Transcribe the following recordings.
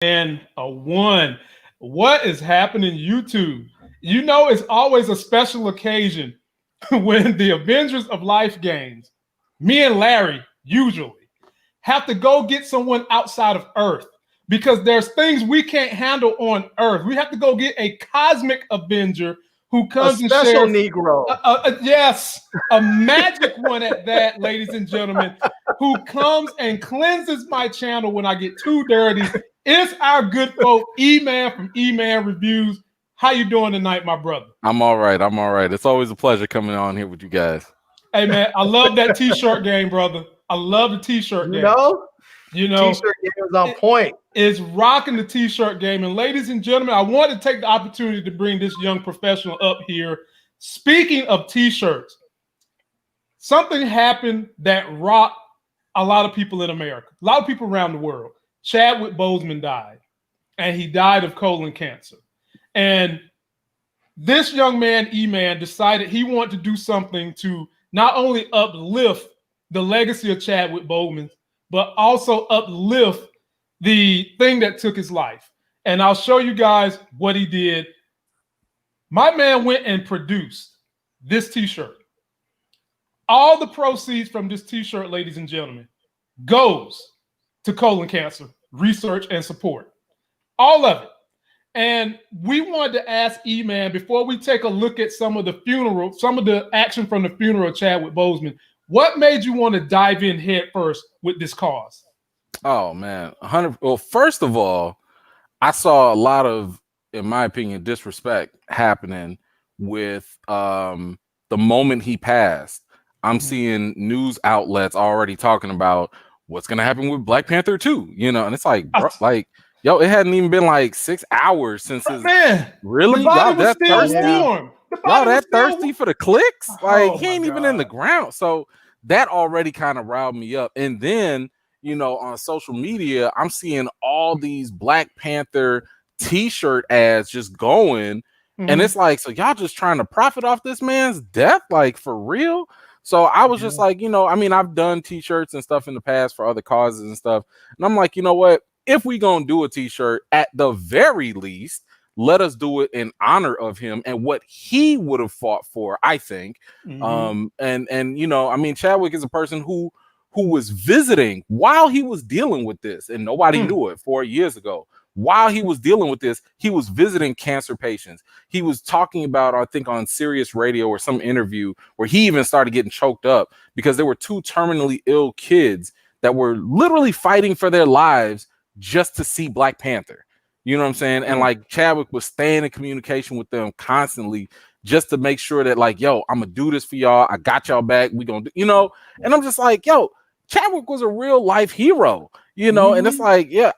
And a one. What is happening, YouTube? You know, it's always a special occasion when the Avengers of Life games, me and Larry usually have to go get someone outside of Earth because there's things we can't handle on Earth. We have to go get a cosmic Avenger who comes and shares. Special Negro. Yes, a magic one at that, ladies and gentlemen, who comes and cleanses my channel when I get too dirty. It's our good folk, Eman from Eman Reviews. How you doing tonight, my brother? I'm all right. I'm all right. It's always a pleasure coming on here with you guys. Hey, man, I love that T-shirt game, brother. I love the T-shirt game. You know, T-shirt game is on point. It's rocking the T-shirt game. And ladies and gentlemen, I want to take the opportunity to bring this young professional up here. Speaking of T-shirts, something happened that rocked a lot of people in America, a lot of people around the world. Chadwick Boseman died, and he died of colon cancer. And this young man, Eman, decided he wanted to do something to not only uplift the legacy of Chadwick Boseman, but also uplift the thing that took his life. And I'll show you guys what he did. My man went and produced this T-shirt. All the proceeds from this T-shirt, ladies and gentlemen, goes to colon cancer research and support. All of it. And we wanted to ask Eman, before we take a look at some of the action from the funeral of Chadwick Boseman, what made you want to dive in head first with this cause? Oh man, 100. Well, first of all, I saw a lot of, in my opinion, disrespect happening with the moment he passed. I'm seeing news outlets already talking about what's gonna happen with Black Panther 2, you know, and it's like, bro, like, yo, it hadn't even been like 6 hours since his really y'all that thirsty. Y'all that thirsty for the clicks? Like, he ain't even in the ground. So that already kind of riled me up. And then, you know, on social media, I'm seeing all these Black Panther t-shirt ads just going. And it's like, so y'all just trying to profit off this man's death? Like, for real? So I was just like, you know, I mean, I've done t-shirts and stuff in the past for other causes and stuff. And I'm like, you know what? If we gonna do a t-shirt, at the very least, let us do it in honor of him and what he would have fought for, I think. And you know, I mean, Chadwick is a person who was visiting while he was dealing with this, and nobody knew it 4 years ago. While he was dealing with this, he was visiting cancer patients. He was talking about, I think, on Sirius Radio or some interview where he even started getting choked up because there were 2 terminally ill kids that were literally fighting for their lives just to see Black Panther. You know what I'm saying? And like, Chadwick was staying in communication with them constantly just to make sure that, like, yo, I'm gonna do this for y'all. I got y'all back. We gonna do, you know, and I'm just like, yo, Chadwick was a real life hero, you know, and it's like, yeah,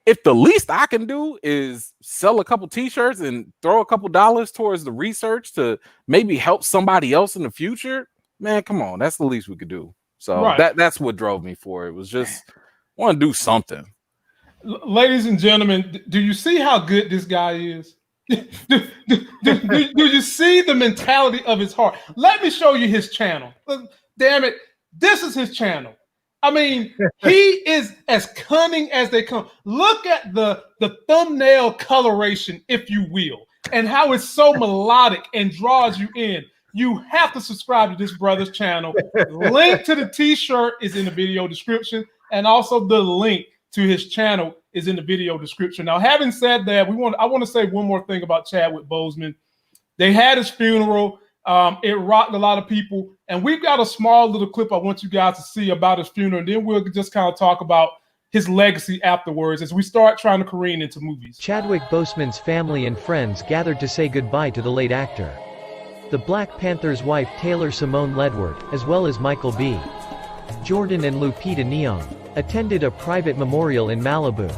if the least I can do is sell a couple t-shirts and throw a couple dollars towards the research to maybe help somebody else in the future, man, come on, that's the least we could do. So that's what drove me for it. Was just want to do something. Ladies and gentlemen, do you see how good this guy is? do you see the mentality of his heart? Let me show you his channel. Damn it, this is his channel. I mean, he is as cunning as they come. Look at the thumbnail coloration, if you will, and how it's so melodic and draws you in. You have to subscribe to this brother's channel. Link to the t-shirt is in the video description, and also the link to his channel is in the video description. Now, having said that, I want to say one more thing about Chadwick Boseman. They had his funeral. It rocked a lot of people, and we've got a small little clip I want you guys to see about his funeral, and then we'll just kind of talk about his legacy afterwards as we start trying to careen into movies. Chadwick Boseman's family and friends gathered to say goodbye to the late actor. The Black Panther's wife Taylor Simone Ledward, as well as Michael B. Jordan and Lupita Nyong'o, attended a private memorial in Malibu,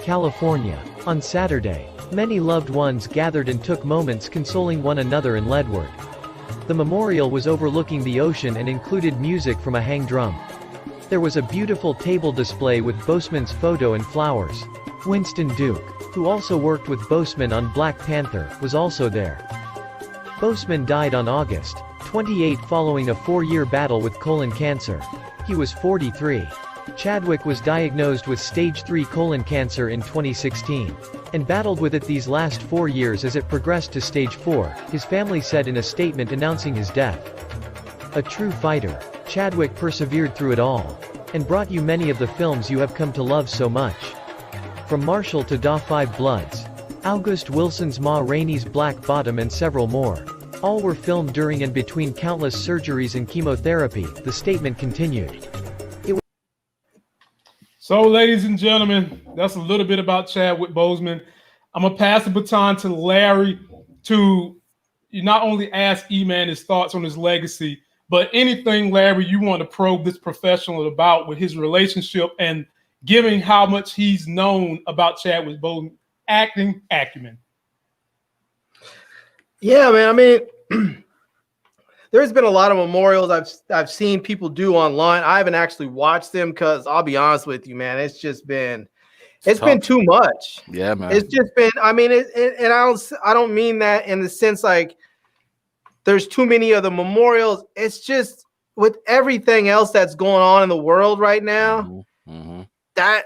California. On Saturday, many loved ones gathered and took moments consoling one another in Ledward. The memorial was overlooking the ocean and included music from a hang drum. There was a beautiful table display with Boseman's photo and flowers. Winston Duke, who also worked with Boseman on Black Panther, was also there. Boseman died on August 28 following a 4-year battle with colon cancer. He was 43. Chadwick was diagnosed with stage 3 colon cancer in 2016, and battled with it these last 4 years as it progressed to stage 4, his family said in a statement announcing his death. A true fighter, Chadwick persevered through it all, and brought you many of the films you have come to love so much. From Marshall to Da 5 Bloods, August Wilson's Ma Rainey's Black Bottom and several more. All were filmed during and between countless surgeries and chemotherapy, the statement continued. So, ladies and gentlemen, that's a little bit about Chadwick Boseman. I'm going to pass the baton to Larry to not only ask Eman his thoughts on his legacy, but anything, Larry, you want to probe this professional about with his relationship and giving how much he's known about Chadwick Boseman acting acumen. Yeah, man. I mean, there's been a lot of memorials I've seen people do online. I haven't actually watched them because I'll be honest with you, man, it's been too much. Yeah, man. It's just been. I mean, and I don't mean that in the sense like there's too many of the memorials. It's just with everything else that's going on in the world right now, that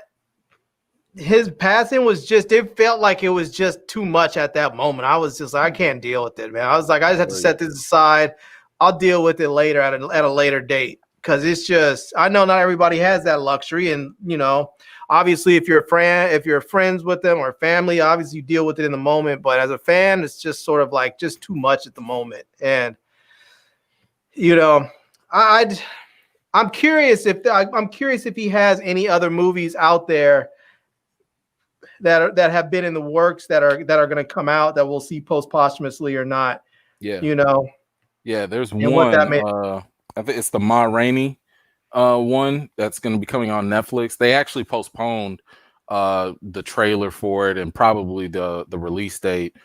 his passing was just, it felt like it was just too much at that moment. I was just like, I can't deal with it, man. I was like, I just have to set this aside. I'll deal with it later at a later date. Cause it's just, I know not everybody has that luxury. And, you know, obviously if you're friends with them or family, obviously you deal with it in the moment. But as a fan, it's just sort of like just too much at the moment. And, you know, I'm curious if he has any other movies out there that have been in the works that are going to come out that we'll see posthumously or not. Yeah. You know? Yeah, there's one. I think it's the Ma Rainey one that's going to be coming on Netflix. They actually postponed the trailer for it and probably the release date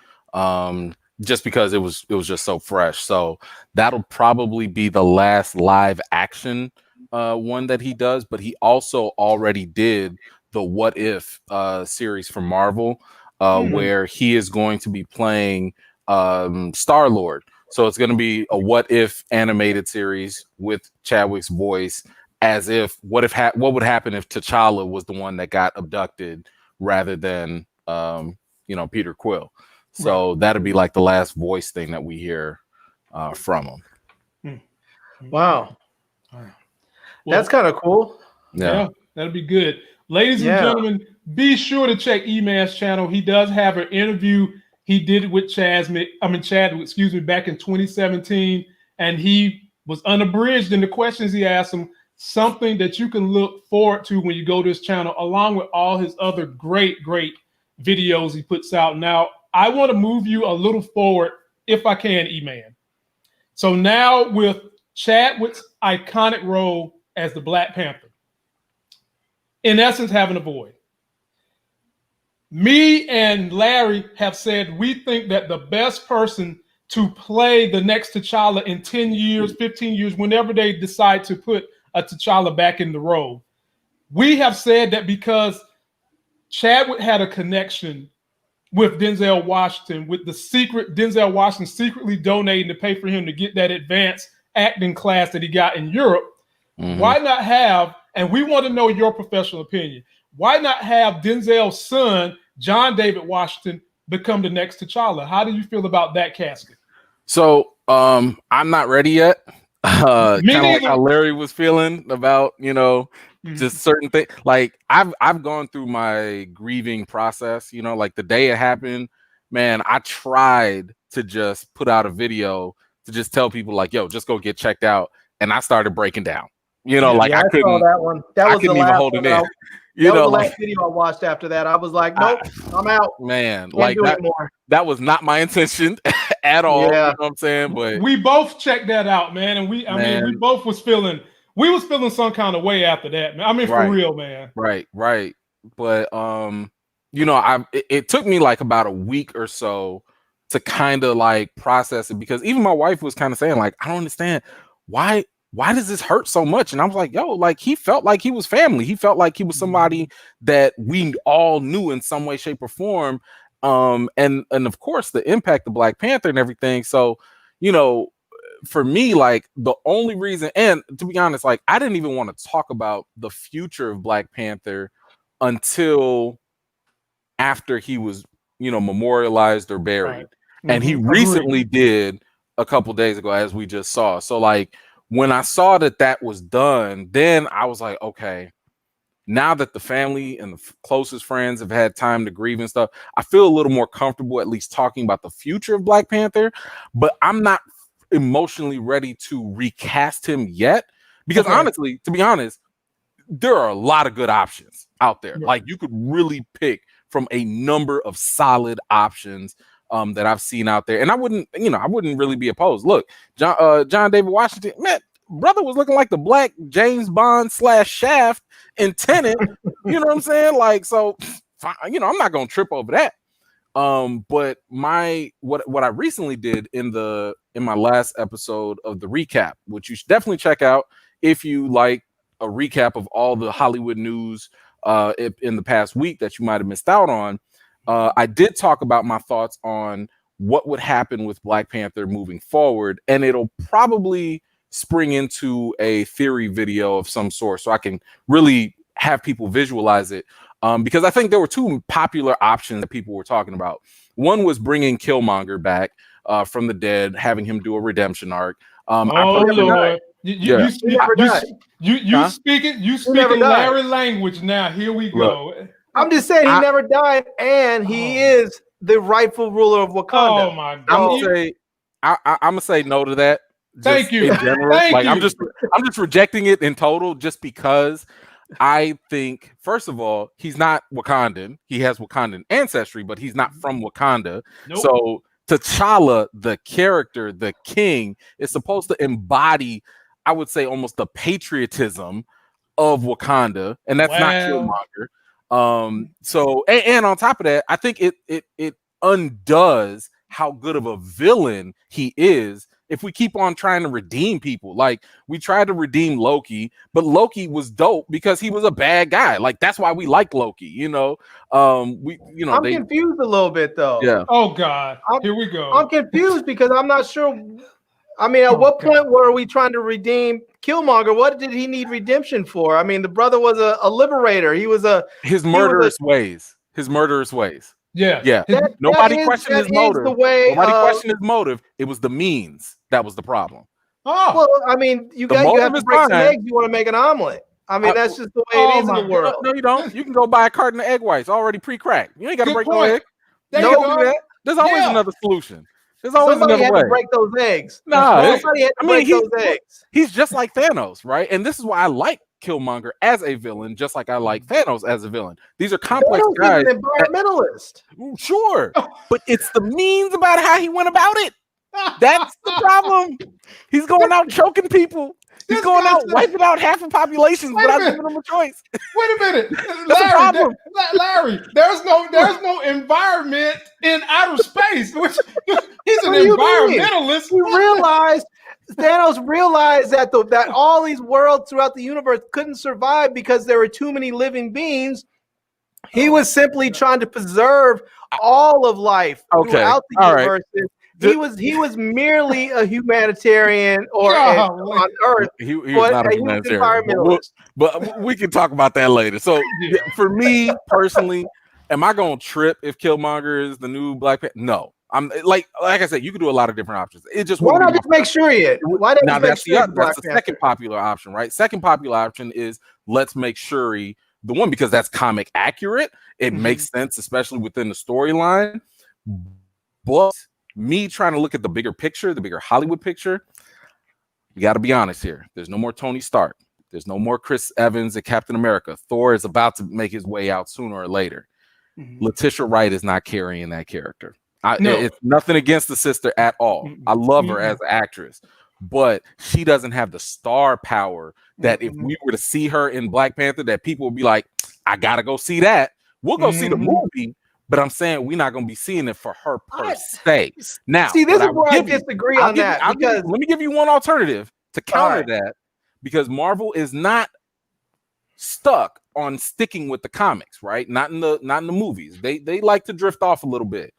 just because it was just so fresh. So that'll probably be the last live action one that he does. But he also already did the What If series from Marvel, where he is going to be playing Star-Lord. So it's going to be a What If animated series with Chadwick's voice, as if what would happen if T'Challa was the one that got abducted rather than Peter Quill. So that'd be like the last voice thing that we hear from him. Wow. Well, that's kind of cool. Yeah, that'll be good. Ladies and gentlemen, be sure to check Eman's channel. He does have an interview he did it with Chadwick, back in 2017, and he was unabridged in the questions he asked him. Something that you can look forward to when you go to his channel, along with all his other great videos he puts out. Now, I want to move you a little forward, if I can, Eman. So now with Chadwick's iconic role as the Black Panther, in essence, having a void. Me and Larry have said we think that the best person to play the next T'Challa in 10 years, 15 years, whenever they decide to put a T'Challa back in the role, we have said that because Chadwick had a connection with Denzel Washington, with the secret Denzel Washington secretly donating to pay for him to get that advanced acting class that he got in Europe. Why not have, and we want to know your professional opinion, why not have Denzel's son, John David Washington, become the next T'Challa? How do you feel about that casket? So I'm not ready yet. Kind of like how Larry was feeling about, just certain things. Like I've gone through my grieving process, like the day it happened, man, I tried to just put out a video to just tell people like, yo, just go get checked out. And I started breaking down, I couldn't, saw that one. That was couldn't the even last hold it in. That was the last video I watched after that. I was like, nope, I'm out. Man, Can't like that was not my intention at all. Yeah. You know what I'm saying? But we both checked that out, man. And we both was feeling some kind of way after that, man. I mean, for real, man. Right. But it took me like about a week or so to kind of like process it, because even my wife was kind of saying like, I don't understand why does this hurt so much? And I was like, yo, like he felt like he was family. He felt like he was somebody that we all knew in some way, shape, or form. And of course the impact of Black Panther and everything. So, for me, like the only reason, and to be honest, like I didn't even want to talk about the future of Black Panther until after he was, memorialized or buried. Right. And he recently did a couple days ago, as we just saw. So like when I saw that was done, then I was like, okay, now that the family and the closest friends have had time to grieve and stuff, I feel a little more comfortable at least talking about the future of Black Panther, but I'm not emotionally ready to recast him yet, because honestly, to be honest, there are a lot of good options out there. Like you could really pick from a number of solid options that I've seen out there, and I wouldn't really be opposed. Look, John David Washington, man, brother was looking like the Black James Bond / Shaft in Tenet. You know what I'm saying? Like, so I'm not gonna trip over that. But what I recently did in my last episode of the recap, which you should definitely check out if you like a recap of all the Hollywood news in the past week that you might have missed out on. I did talk about my thoughts on what would happen with Black Panther moving forward, and it'll probably spring into a theory video of some sort so I can really have people visualize it. Because I think there were two popular options that people were talking about. One was bringing Killmonger back from the dead, having him do a redemption arc. Lord. You speaking Larry language now. Here we go. Look, I'm just saying he never died, and he is the rightful ruler of Wakanda. Oh my God! I'm gonna say no to that. Thank you. In general, I'm just rejecting it in total, just because I think, first of all, he's not Wakandan. He has Wakandan ancestry, but he's not from Wakanda. Nope. So T'Challa, the character, the king, is supposed to embody, I would say, almost the patriotism of Wakanda, and that's not Killmonger. So and on top of that, I think it undoes how good of a villain he is if we keep on trying to redeem people. Like, we tried to redeem Loki, but Loki was dope because he was a bad guy. Like, that's why we like Loki, I'm confused a little bit though. Yeah. Oh God. Here we go. I'm confused because I'm not sure. I mean, at what point were we trying to redeem Killmonger? What did he need redemption for? I mean, the brother was a liberator. He was his murderous ways. His murderous ways. Yeah. Nobody questioned his motive. Nobody questioned his motive. It was the means that was the problem. Oh, well, I mean, you have to break some eggs. You want to make an omelet. I mean, that's just the way it is in the world. No, you don't. You can go buy a carton of egg whites already pre-cracked. You ain't got to break no egg. There's always another solution. There's always another way. To break those eggs. Somebody had to break those eggs. He's just like Thanos, right? And this is why I like Killmonger as a villain, just like I like Thanos as a villain. These are complex guys. He's an environmentalist. Sure, but it's the means about how he went about it. That's the problem. He's going out choking people. He's going out wiping out half the population without giving them a choice. Wait a minute, Larry. There's no environment in outer space. He's an environmentalist. Thanos realized that all these worlds throughout the universe couldn't survive because there were too many living beings. He was simply trying to preserve all of life throughout the universe. Right. He was merely a humanitarian on Earth. He was not a humanitarian. But we can talk about that later. So for me personally, am I going to trip if Killmonger is the new Black Panther? No. I'm like I said, you could do a lot of different options. It just why not just make sure yet? Why not? That's the second popular option, right? Second popular option is let's make Shuri the one, because that's comic accurate. It makes sense, especially within the storyline. But me trying to look at the bigger picture, the bigger Hollywood picture, you got to be honest here. There's no more Tony Stark. There's no more Chris Evans and Captain America. Thor is about to make his way out sooner or later. Letitia Wright is not carrying that character. It's nothing against the sister at all. I love her as an actress, but she doesn't have the star power that if we were to see her in Black Panther, that people would be like, I gotta go see that. We'll go see the movie, but I'm saying we're not going to be seeing it for her per se. Now, see, this is where I disagree on that. Let me give you one alternative to counter that, because Marvel is not stuck on sticking with the comics, right? Not in the movies. They like to drift off a little bit.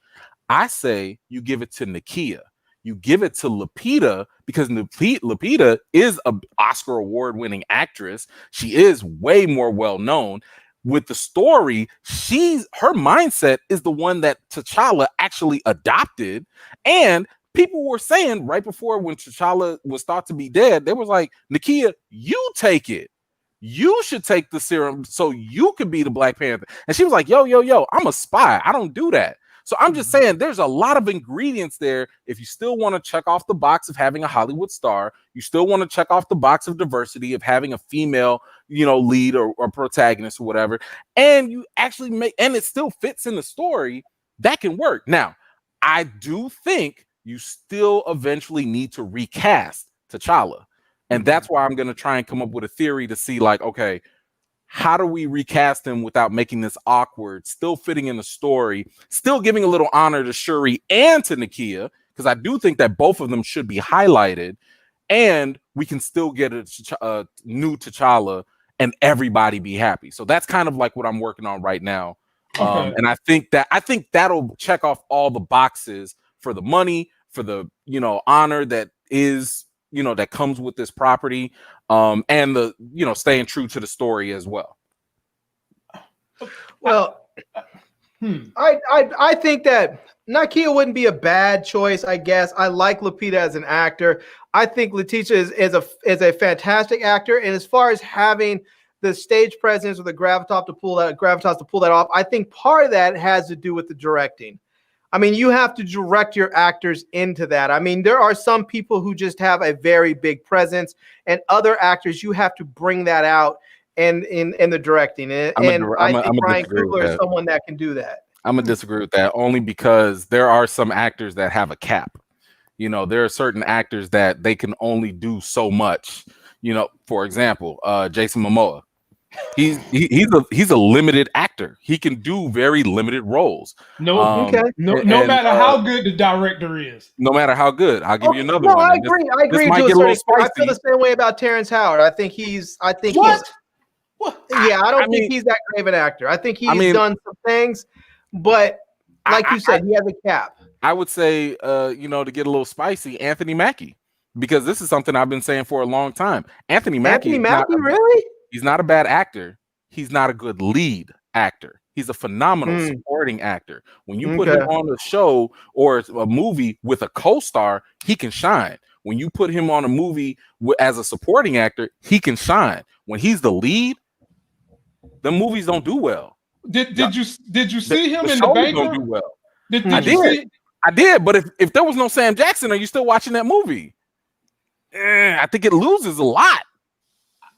I say you give it to Nakia. you give it to Lupita because Lupita is an Oscar award-winning actress. She is way more well-known. With the story, her mindset is the one that T'Challa actually adopted. And people were saying right before when T'Challa was thought to be dead, they was like, Nakia, you take it. You should take the serum so you could be the Black Panther. And she was like, yo, I'm a spy. I don't do that. So I'm just saying there's a lot of ingredients there. If you still want to check off the box of having a Hollywood star, you still want to check off the box of diversity of having a female, lead or protagonist or whatever, and you actually and it still fits in the story, that can work. Now, I do think you still eventually need to recast T'Challa. And that's why I'm going to try and come up with a theory to see like, okay, how do we recast him without making this awkward, still fitting in the story, still giving a little honor to Shuri and to Nakia, because I do think that both of them should be highlighted, and we can still get a new T'Challa and everybody be happy. So that's kind of like what I'm working on right now. Okay. And I think that'll check off all the boxes for the money, for the, honor that is, that comes with this property, and the, staying true to the story as well. Well, I think that Nakia wouldn't be a bad choice, I guess. I like Lupita as an actor. I think Letitia is a fantastic actor. And as far as having the stage presence or the gravitas to pull that off, I think part of that has to do with the directing. I mean, you have to direct your actors into that. I mean, there are some people who just have a very big presence, and other actors, you have to bring that out in the directing. I think Ryan Coogler is someone that can do that. I'm gonna disagree with that only because there are some actors that have a cap. There are certain actors that they can only do so much. For example, Jason Momoa. He's a limited actor. He can do very limited roles. No matter how good the director is. No matter how good. I'll give you another one. I agree. I feel the same way about Terrence Howard. I think he's I don't think he's that great of an actor. I think he's done some things, but like you said, he has a cap. I would say to get a little spicy, Anthony Mackie, because this is something I've been saying for a long time. Anthony Mackie, really? He's not a bad actor. He's not a good lead actor. He's a phenomenal supporting actor. When you put him on a show or a movie with a co-star, he can shine. When you put him on a movie as a supporting actor, he can shine. When he's the lead, the movies don't do well. Did you see him in The Banker? Don't do well. I did. But if there was no Sam Jackson, are you still watching that movie? I think it loses a lot.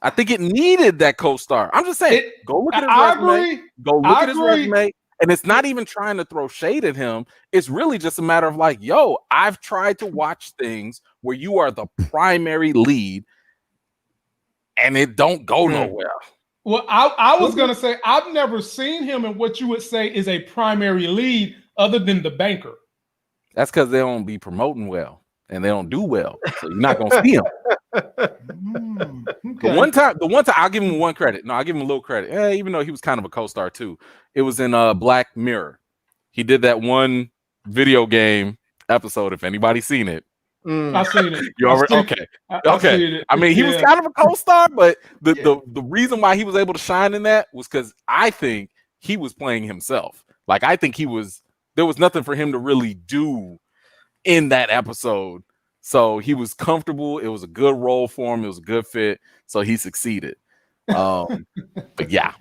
I think it needed that co-star. I'm just saying, go look at his resume. Go look at his resume. And it's not even trying to throw shade at him. It's really just a matter of like, yo, I've tried to watch things where you are the primary lead and it don't go nowhere. Well, I was going to say, I've never seen him in what you would say is a primary lead other than The Banker. That's because they don't be promoting well and they don't do well. So you're not going to see him. Okay. The one time, I'll give him one credit. No, I'll give him a little credit. Even though he was kind of a co-star too. It was in Black Mirror. He did that one video game episode. If anybody's seen it, I've seen it. You already okay? Okay. I mean, he was kind of a co-star, but the reason why he was able to shine in that was because I think he was playing himself. Like I think there was nothing for him to really do in that episode. So he was comfortable. It was a good role for him. It was a good fit. So he succeeded. But yeah.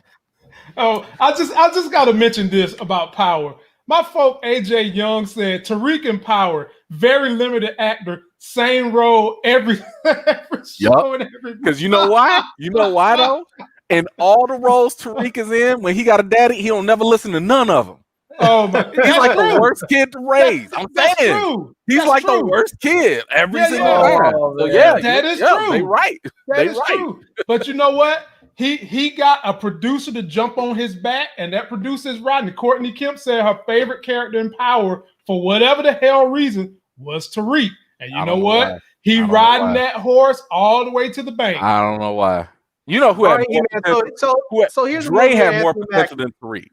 Oh, I just got to mention this about Power. My folk AJ Young said Tariq in Power, very limited actor, same role every show and everything. Because you know why? You know why though? In all the roles Tariq is in, when he got a daddy, he don't never listen to none of them. Oh my! He's like the worst kid to raise. I'm saying he's like the worst kid every single time. So yeah, that is true. They right. That is true. But you know what? He got a producer to jump on his back, and that producer is Rodney. Courtney Kemp said her favorite character in Power, for whatever the hell reason, was Tariq. And you know what? Why. He riding that horse all the way to the bank. I don't know why. You know who had more potential? So here's Dre had more potential than Tariq.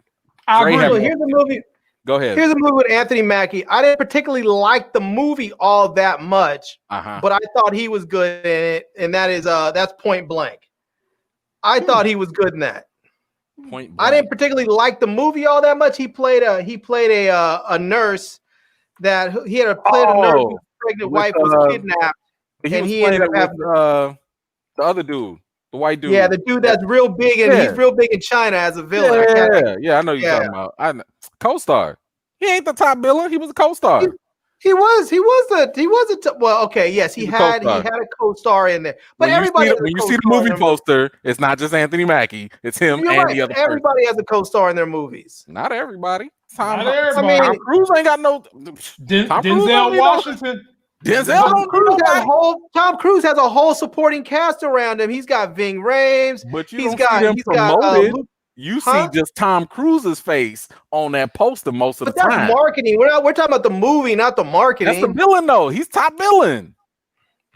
I agree. So here's the movie. Go ahead. Here's a movie with Anthony Mackie. I didn't particularly like the movie all that much, but I thought he was good in it, and that's Point Blank. I thought he was good in that. Point Blank. I didn't particularly like the movie all that much. He played a nurse that he had played a nurse whose pregnant wife was kidnapped, and he ended up having the other dude. The white dude. Yeah, the dude that's real big, and he's real big in China as a villain. Yeah, I know you're talking about. I know. Co-star. He ain't the top villain. He was a co-star. He was well, okay, yes, he had a co-star in there. But when everybody you see the movie poster, it's not just Anthony Mackie, it's him and the other person. Everybody has a co-star in their movies. Not everybody. Not everybody. Tom Cruise ain't got no Denzel Washington. Tom Cruise has a whole supporting cast around him. He's got Ving Rhames. But you don't see them promoted. You see just Tom Cruise's face on that poster most of the time. That's marketing. We're talking about the movie, not the marketing. That's the villain, though. He's top villain.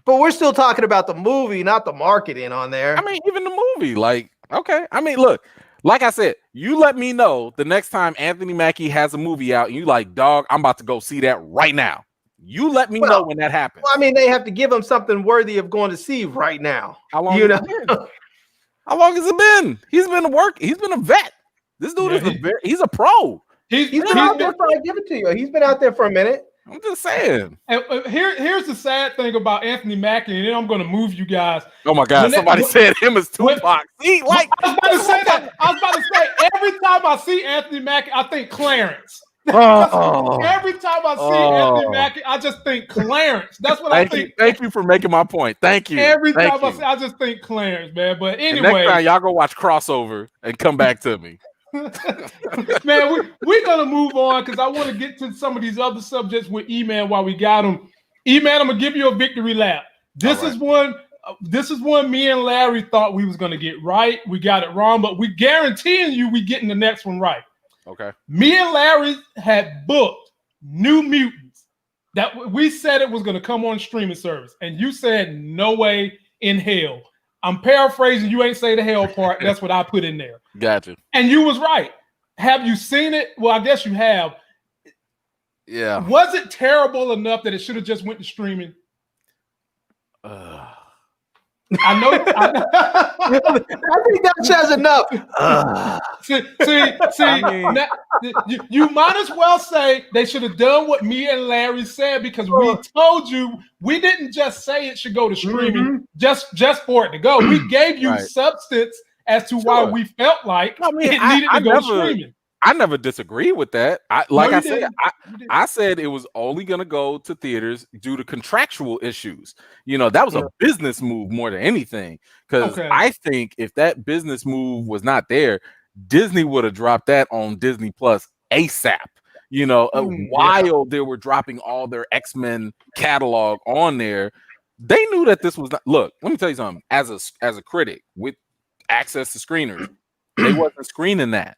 But we're still talking about the movie, not the marketing on there. I mean, even the movie. Like, okay. I mean, look, like I said, you let me know the next time Anthony Mackie has a movie out and you like, dog, I'm about to go see that right now. You let me know when that happens. Well, I mean, they have to give him something worthy of going to see right now. How long? How long has it been? He's been a vet. This dude he's a pro. He's been out there I give it to you. He's been out there for a minute. I'm just saying. And here's the sad thing about Anthony Mackie, and then I'm going to move you guys. Oh my God! Somebody said him as Tupac. See, like I was about to say that. I was about to say every time I see Anthony Mackie, I think Clarence. Every time I see Anthony Mackie, I just think Clarence. That's what I think. Thank you for making my point. Thank you. Every time I just think Clarence, man. But anyway, and next time y'all go watch Crossover and come back to me. Man, we're gonna move on because I want to get to some of these other subjects with Eman while we got him. Eman, I'm gonna give you a victory lap. This is one me and Larry thought we was gonna get right. We got it wrong, but we guaranteeing you we getting the next one right. Okay. Me and Larry had booked New Mutants that we said it was going to come on streaming service, and you said no way in hell. I'm paraphrasing. You ain't say the hell part. That's what I put in there. Gotcha. And you was right. Have you seen it? Well, I guess you have. Yeah. Was it terrible enough that it should have just went to streaming? I know. I think that says enough. You might as well say they should have done what me and Larry said because we told you we didn't just say it should go to streaming just for it to go. We gave you substance as to why we felt like it needed to go streaming. I never disagreed with that. I said it was only going to go to theaters due to contractual issues. You know, that was a business move more than anything. Because I think if that business move was not there, Disney would have dropped that on Disney Plus ASAP. You know, while they were dropping all their X-Men catalog on there, they knew that this was not. Look, let me tell you something. As a critic with access to screeners, they wasn't screening that.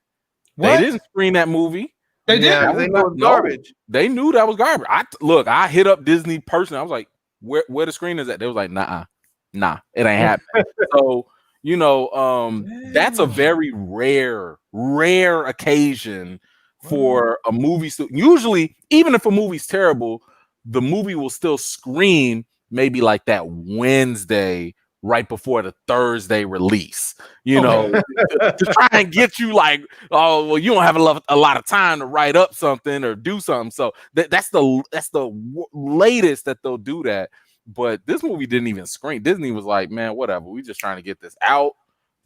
What? They didn't screen that movie. They did. Yeah, they knew it was garbage. They knew that was garbage. I hit up Disney personally. I was like, where the screen is at? They was like, nah, it ain't happening. So, you know, that's a very rare occasion for a movie. Usually, even if a movie's terrible, the movie will still screen maybe like that Wednesday right before the Thursday release, you know, to try and get you like, oh, well, you don't have a lot of time to write up something or do something. So that's the latest that they'll do that. But this movie didn't even screen. Disney was like, man, whatever. We just trying to get this out,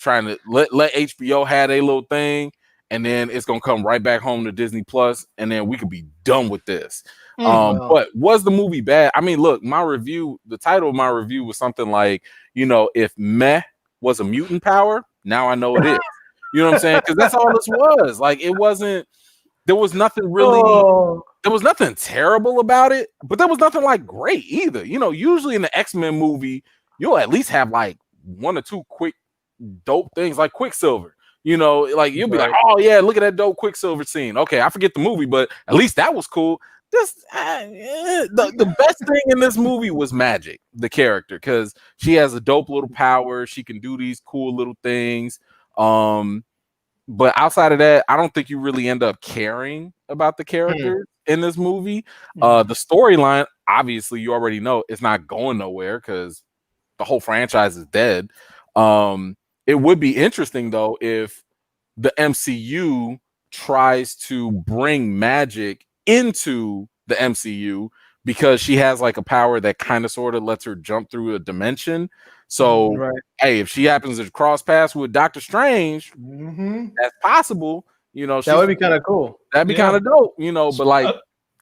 trying to let HBO have a little thing, and then it's gonna come right back home to Disney Plus, and then we could be done with this. But was the movie bad? I mean, look, the title of my review was something like, you know, if meh was a mutant power, now I know it is. You know what I'm saying? Because that's all this was. Like, it wasn't, there was nothing really, there was nothing terrible about it, but there was nothing like great either. You know, usually in the X-Men movie, you'll at least have like one or two quick dope things like Quicksilver. You know, like you'll be like, oh yeah, look at that dope Quicksilver scene. Okay, I forget the movie, but at least that was cool. The best thing in this movie was Magic, the character, because she has a dope little power. She can do these cool little things. but outside of that, I don't think you really end up caring about the characters in this movie. The storyline, obviously, you already know it's not going nowhere because the whole franchise is dead. It would be interesting though if the MCU tries to bring magic into the MCU because she has like a power that kind of sort of lets her jump through a dimension. So, hey, if she happens to cross paths with Doctor Strange, that's possible. You know, that would be kind of cool. That'd be kind of dope. You know, but like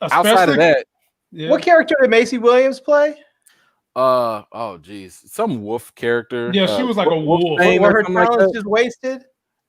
outside of that, what character did Macy Williams play? Oh geez, some wolf character. Yeah, she was like a wolf. Were her talents just wasted?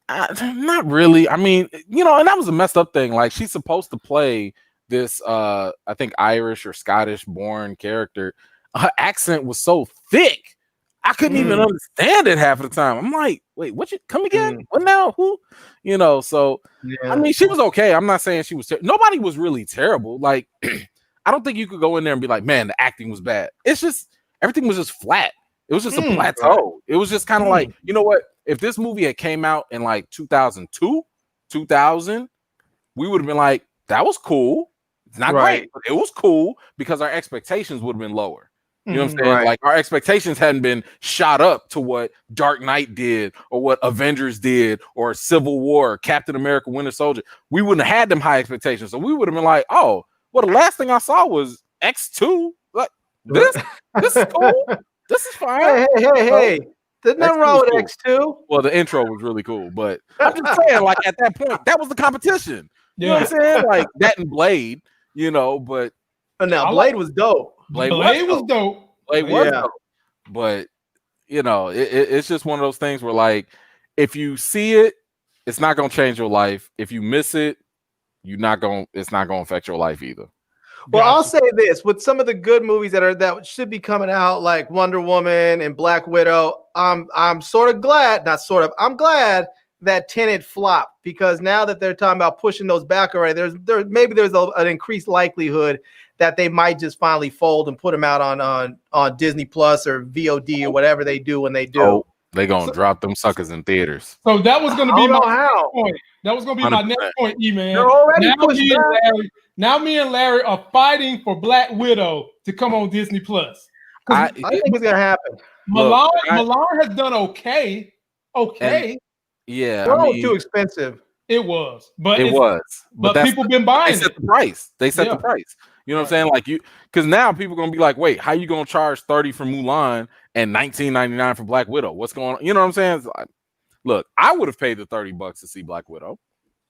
Not really. I mean, you know, and that was a messed up thing. Like she's supposed to play this I think Irish or Scottish born character. Her accent was so thick I couldn't even understand it half of the time. I'm like, wait, what? You come again? What now? Who? You know, so I mean, she was okay. I'm not saying she was nobody was really terrible. Like I don't think you could go in there and be like, man, the acting was bad. It's just everything was just flat. It was just a plateau. It was just kind of like, you know what? If this movie had came out in like 2002, 2000, we would have been like, that was cool. It's not great, but it was cool because our expectations would have been lower. You know what I'm saying? Like our expectations hadn't been shot up to what Dark Knight did or what Avengers did or Civil War or Captain America Winter Soldier. We wouldn't have had them high expectations. So we would have been like, oh, well, the last thing I saw was X2. Like this is cool. This is fine. Hey. There's nothing wrong with X2. Well, the intro was really cool, but I'm just saying, like at that point, that was the competition. You know what I'm saying? Like that and Blade, you know, but now Blade was dope. Blade was dope. Blade was dope. But you know, it's just one of those things where like if you see it, it's not gonna change your life. If you miss it, it's not gonna affect your life either. Well, I'll say this: with some of the good movies that should be coming out, like Wonder Woman and Black Widow, I'm sort of glad, not sort of, I'm glad that Tenet flopped because now that they're talking about pushing those back already, there's an increased likelihood that they might just finally fold and put them out on Disney Plus or VOD or whatever they do when they do. Oh, they're gonna drop them suckers in theaters. So that was gonna be my point. That was gonna be 100%. My next point, E-Man. They're already now me and Larry are fighting for Black Widow to come on Disney Plus. I think it's gonna happen. Milan has done okay. Yeah, I mean, too expensive. It was, but people been buying. They set the price. They set the price. You know what I'm saying? Like because now people gonna be like, wait, how you gonna charge $30 for Mulan and $19.99 for Black Widow? What's going on? You know what I'm saying? Like, look, I would have paid the $30 to see Black Widow.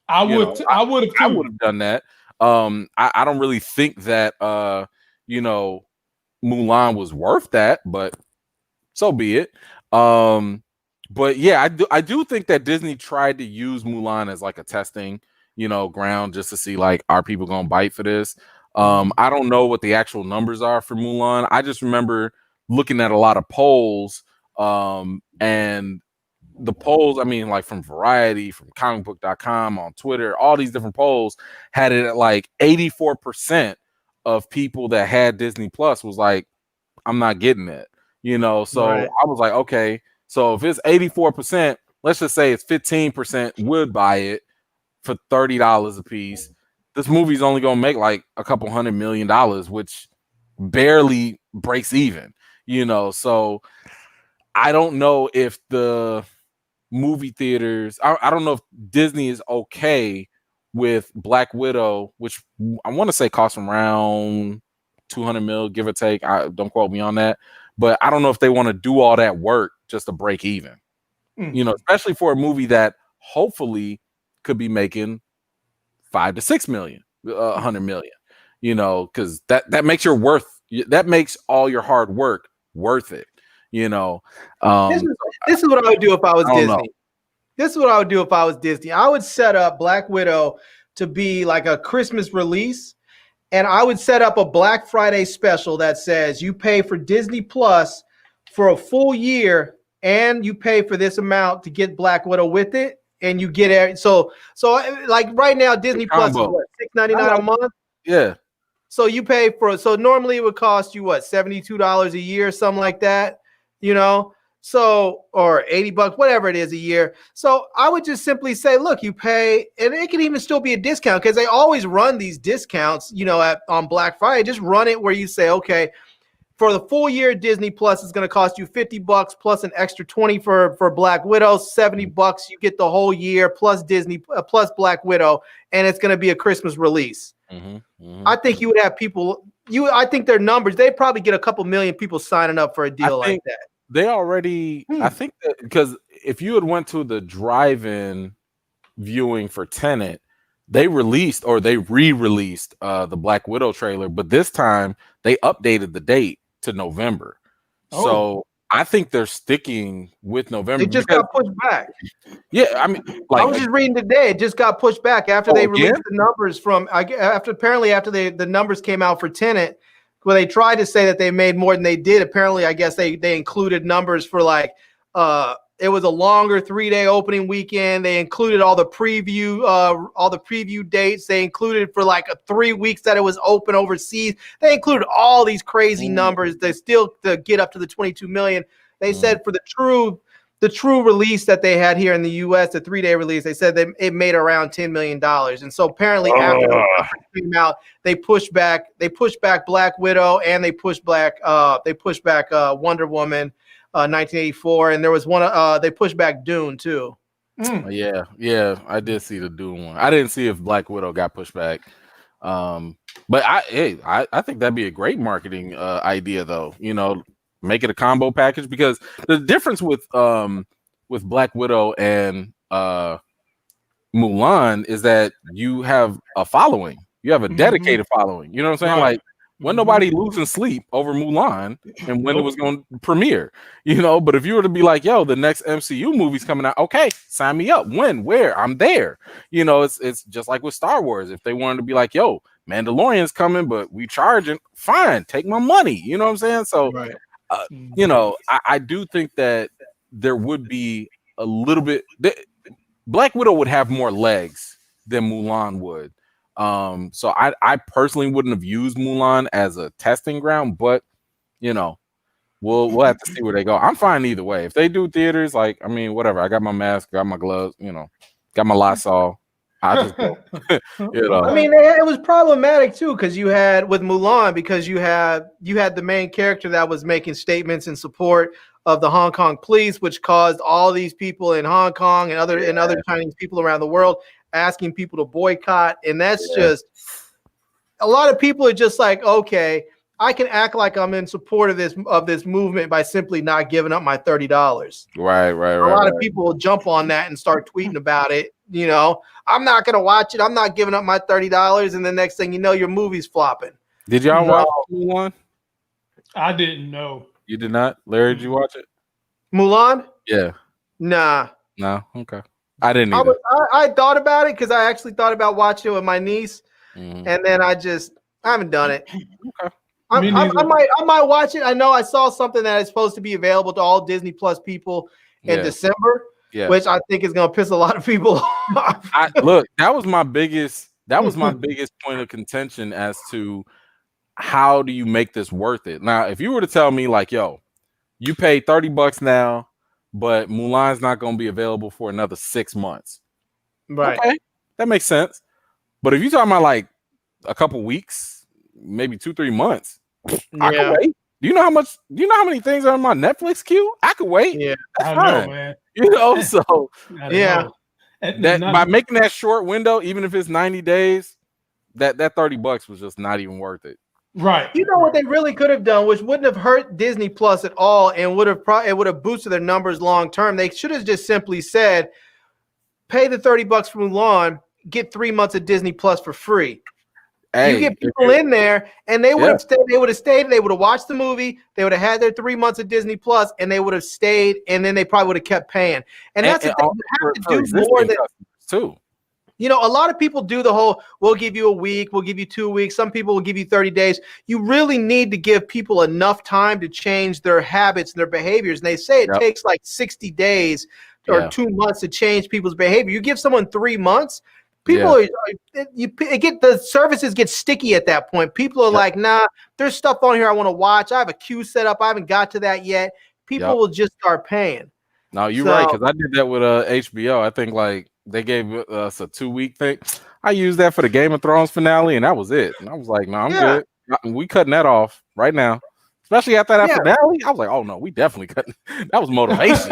I would have done that. I don't really think that Mulan was worth that, but so be it. But yeah, I do think that Disney tried to use Mulan as like a testing, ground just to see like, are people gonna bite for this? I don't know what the actual numbers are for Mulan. I just remember looking at a lot of polls, and the polls, I mean, like from Variety, from comicbook.com, on Twitter, all these different polls had it at like 84% of people that had Disney Plus was like, I'm not getting it, so I was like, okay, so if it's 84%, let's just say it's 15% would buy it for $30 a piece. This movie's only gonna make like a couple $100 million, which barely breaks even, so I don't know if the movie theaters, I don't know if Disney is okay with Black Widow, which I want to say costs around 200 mil, give or take. Don't quote me on that, but I don't know if they want to do all that work just to break even, especially for a movie that hopefully could be making 5 to 6 million, 100 million, because that makes that makes all your hard work worth it. This is what I would do if I was Disney. This is what I would do if I was Disney. I would set up Black Widow to be like a Christmas release, and I would set up a Black Friday special that says you pay for Disney Plus for a full year, and you pay for this amount to get Black Widow with it, and you get it. So like right now, Disney Plus is what, $6.99 a month? Yeah. So you pay normally it would cost you what, $72 a year, something like that. So, or $80, whatever it is a year. So I would just simply say, look, you pay, and it can even still be a discount because they always run these discounts, on Black Friday. Just run it where you say, okay, for the full year, Disney Plus is going to cost you $50 plus an extra 20 for Black Widow, $70. You get the whole year plus plus Black Widow, and it's going to be a Christmas release. I think you would have people. I think their numbers. They probably get a couple million people signing up for a deal like that. They already, I think that because if you had went to the drive-in viewing for Tenet, they re-released the Black Widow trailer, but this time they updated the date to November. So I think they're sticking with November. It just got pushed back. Yeah, I mean, I was just reading today. It just got pushed back after they released the numbers after the numbers came out for Tenet. Well, they tried to say that they made more than they did. Apparently, I guess they included numbers for it was a longer 3-day opening weekend. They included all the preview dates. They included for 3 weeks that it was open overseas. They included all these crazy numbers. They still to get up to the 22 million. They said for the true release that they had here in the U.S., the 3-day release, they said that it made around $10 million. And so apparently after the came out, they pushed back Black Widow and they pushed back Wonder Woman 1984, and there was one they pushed back Dune too. Yeah, I did see the Dune one. I didn't see if Black Widow got pushed back. But I think that'd be a great marketing idea though. Make it a combo package, because the difference with Black Widow and Mulan is that you have a following. You have a dedicated following. You know what I'm saying? Right. When nobody losing sleep over Mulan and when it was going to premiere, but if you were to be like, yo, the next MCU movie's coming out, okay, sign me up. When, where? I'm there. It's just like with Star Wars. If they wanted to be like, yo, Mandalorian's coming, but we charging, fine, take my money. You know what I'm saying? So, Right. I do think that there would be a little bit. Black Widow would have more legs than Mulan would. So I personally wouldn't have used Mulan as a testing ground, but we'll have to see where they go. I'm fine either way. If they do theaters, whatever. I got my mask, got my gloves, got my Lysol. I just go. I mean, it was problematic too because you had with Mulan you had the main character that was making statements in support of the Hong Kong police, which caused all these people in Hong Kong and other Chinese people around the world asking people to boycott, and that's just a lot of people are just like, okay, I can act like I'm in support of this movement by simply not giving up my $30. Right. A lot of people will jump on that and start tweeting about it. I'm not gonna watch it. I'm not giving up my $30, and the next thing you know, your movie's flopping. Did y'all watch Mulan? I didn't know. You did not, Larry? Did you watch it? Mulan? Yeah. Nah. No. Okay. I didn't either. I thought about it because I actually thought about watching it with my niece, and then I haven't done it. Okay. I might watch it. I know I saw something that is supposed to be available to all Disney Plus people in December, which I think is going to piss a lot of people off. Look, that was my biggest point of contention as to how do you make this worth it. Now, if you were to tell me like, yo, you pay $30 now, but Mulan's not going to be available for another 6 months. Right. Okay, that makes sense. But if you're talking about like a couple weeks, maybe 2-3 months, I could wait. Do you know how many things are on my Netflix queue? I could wait. Yeah, I know, man. So yeah. By making that short window, even if it's 90 days, that $30 was just not even worth it. Right. You know what they really could have done, which wouldn't have hurt Disney Plus at all, and it would have boosted their numbers long term. They should have just simply said, pay the $30 for Mulan, get 3 months of Disney Plus for free. Hey, you get people in there, and they would have stayed. They would have stayed. They would have watched the movie. They would have had their 3 months of Disney Plus, and they would have stayed. And then they probably would have kept paying. And that's the thing. You have to do more than too. A lot of people do the whole, we'll give you a week, we'll give you 2 weeks. Some people will give you 30 days. You really need to give people enough time to change their habits and their behaviors. And they say it takes like 60 days or 2 months to change people's behavior. You give someone 3 months, people the services get sticky at that point. People are like, nah, there's stuff on here I want to watch. I have a queue set up. I haven't got to that yet. people will just start paying. No, you're right, because I did that with HBO. I think like they gave us a 2-week thing. I used that for the Game of Thrones finale, and that was it. And I was like, no, I'm good. We cutting that off right now. Especially after that finale, I was like, oh no, we definitely couldn't. That was motivation.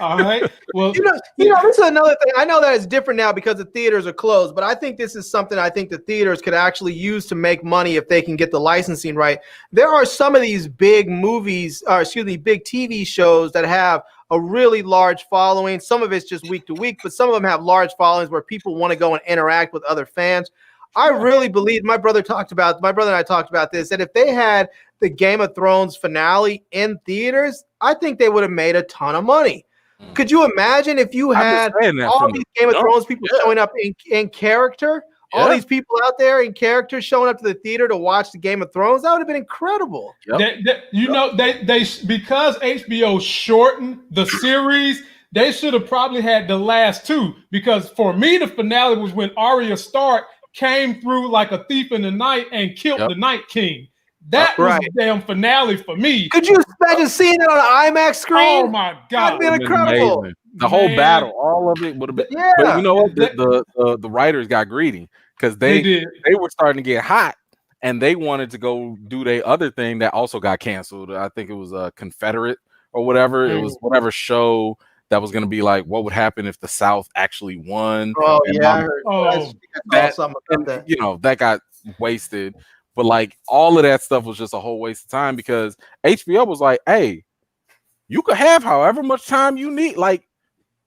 All right. Well, you know, this is another thing. I know that it's different now because the theaters are closed, but I think this is something I think the theaters could actually use to make money if they can get the licensing right. There are some of these big movies, or excuse me, big TV shows that have a really large following. Some of it's just week to week, but some of them have large followings where people want to go and interact with other fans. I really believe my brother and I talked about this, that if they had the Game of Thrones finale in theaters, I think they would have made a ton of money. Could you imagine if you had all these Game of Thrones people showing up in character, all these people out there in character showing up to the theater to watch the Game of Thrones? That would have been incredible. They because HBO shortened the series, they should have probably had the last two, because for me, the finale was when Arya Stark came through like a thief in the night and killed the Night King. That was the damn finale for me. Could you imagine seeing it on an IMAX screen? Oh my God. That'd be incredible. Amazing. The whole battle, all of it would have been. Yeah. But you know what? The writers got greedy because they were starting to get hot and they wanted to go do their other thing that also got canceled. I think it was a Confederate or whatever. It was whatever show that was going to be like, what would happen if the South actually won? Oh, yeah. That, you know, that got wasted. But like all of that stuff was just a whole waste of time because HBO was like, hey, you could have however much time you need. Like,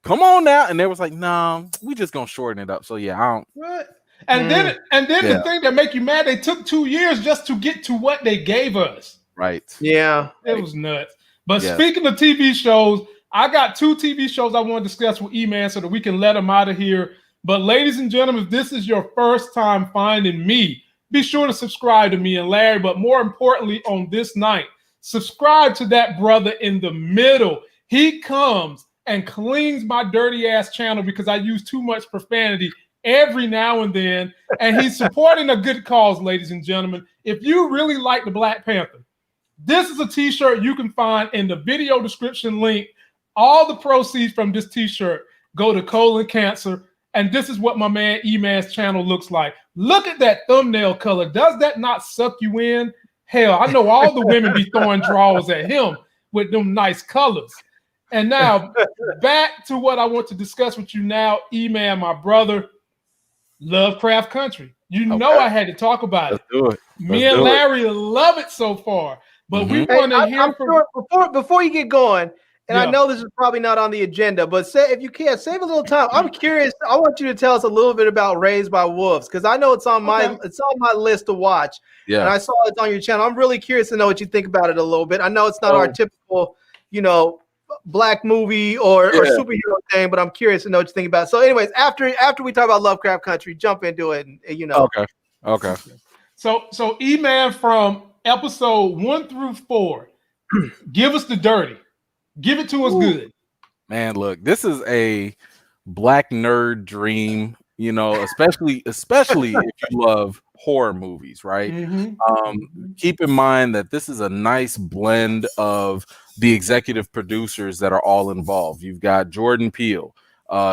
come on now. And they was like, no, we just going to shorten it up. So yeah, I don't. Right. And then the thing that make you mad, they took 2 years just to get to what they gave us. Right. Yeah. It was nuts. But speaking of TV shows, I got 2 TV shows I want to discuss with Eman so that we can let him out of here. But ladies and gentlemen, if this is your first time finding me, be sure to subscribe to me and Larry. But more importantly, on this night, subscribe to that brother in the middle. He comes and cleans my dirty ass channel because I use too much profanity every now and then. And he's supporting a good cause, ladies and gentlemen. If you really like the Black Panther, this is a t-shirt you can find in the video description link. All the proceeds from this t-shirt go to colon cancer. And this is what my man Eman's channel looks like. Look at that thumbnail color. Does that not suck you in? Hell, I know all the women be throwing draws at him with them nice colors. And now back to what I want to discuss with you now, Eman, my brother, Lovecraft Country. You know I had to talk about it. Do it. Me and Larry love it so far. But we want to hear from before you get going. And I know this is probably not on the agenda, but if you can, save a little time. I'm curious. I want you to tell us a little bit about Raised by Wolves because I know it's on my list to watch. Yeah, and I saw it's on your channel. I'm really curious to know what you think about it a little bit. I know it's not our typical, Black movie or superhero thing, but I'm curious to know what you think about it. So, anyways, after we talk about Lovecraft Country, jump into it, and Okay. So Eman, from episode 1 through 4, give us the dirty. Give it to us good. Man, look, this is a Black nerd dream, especially if you love horror movies, right? Keep in mind that this is a nice blend of the executive producers that are all involved. You've got Jordan Peele,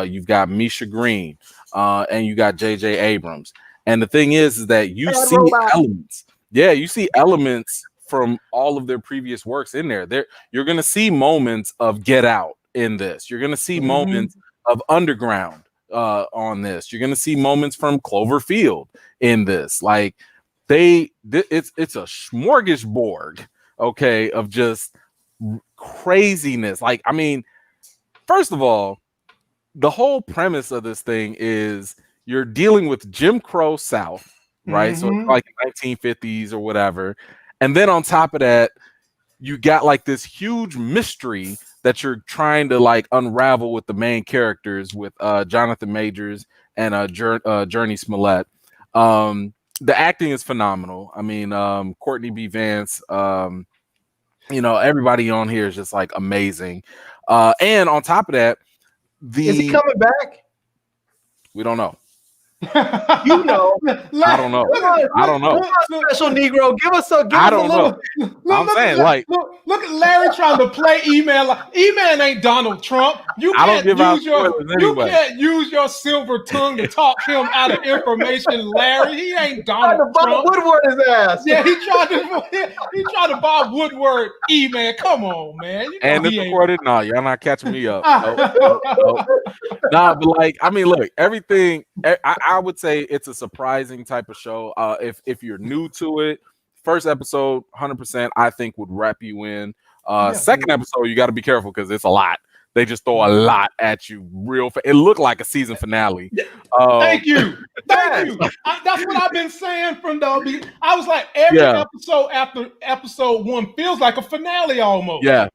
you've got Misha Green, and you got J.J. Abrams. And the thing is that you see elements. Yeah, you see elements from all of their previous works in there. You're going to see moments of Get Out in this. You're going to see moments of Underground on this. You're going to see moments from Cloverfield in this. Like it's a smorgasbord, okay, of just craziness. Like, I mean, first of all, the whole premise of this thing is you're dealing with Jim Crow South, right? So it's like 1950s or whatever. And then on top of that, you got like this huge mystery that you're trying to like unravel with the main characters with Jonathan Majors and Journey Smollett. The acting is phenomenal. I mean, Courtney B. Vance, everybody on here is just like amazing. And on top of that, is he coming back? We don't know. You know. I don't know. I don't know. Special Negro, give us a know. I'm saying, like, look at Larry trying to play Eman. Like, Eman ain't Donald Trump. You I don't can't give out use your spoilers anyway. you can't use your silver tongue to talk him out of information, Larry. He ain't Donald Trump. Woodward his ass. Yeah, he tried to Bob Woodward Eman. Come on, man. You know And it's recorded. No, y'all not catching me up. Nope. Nah, but like, I mean, look, everything. I would say it's a surprising type of show. If you're new to it, first episode, 100%, I think would wrap you in. Second episode, you got to be careful because it's a lot. They just throw a lot at you real fast. It looked like a season finale. Thank you. That's what I've been saying from the beginning. I was like, every episode after episode 1 feels like a finale almost. Yeah.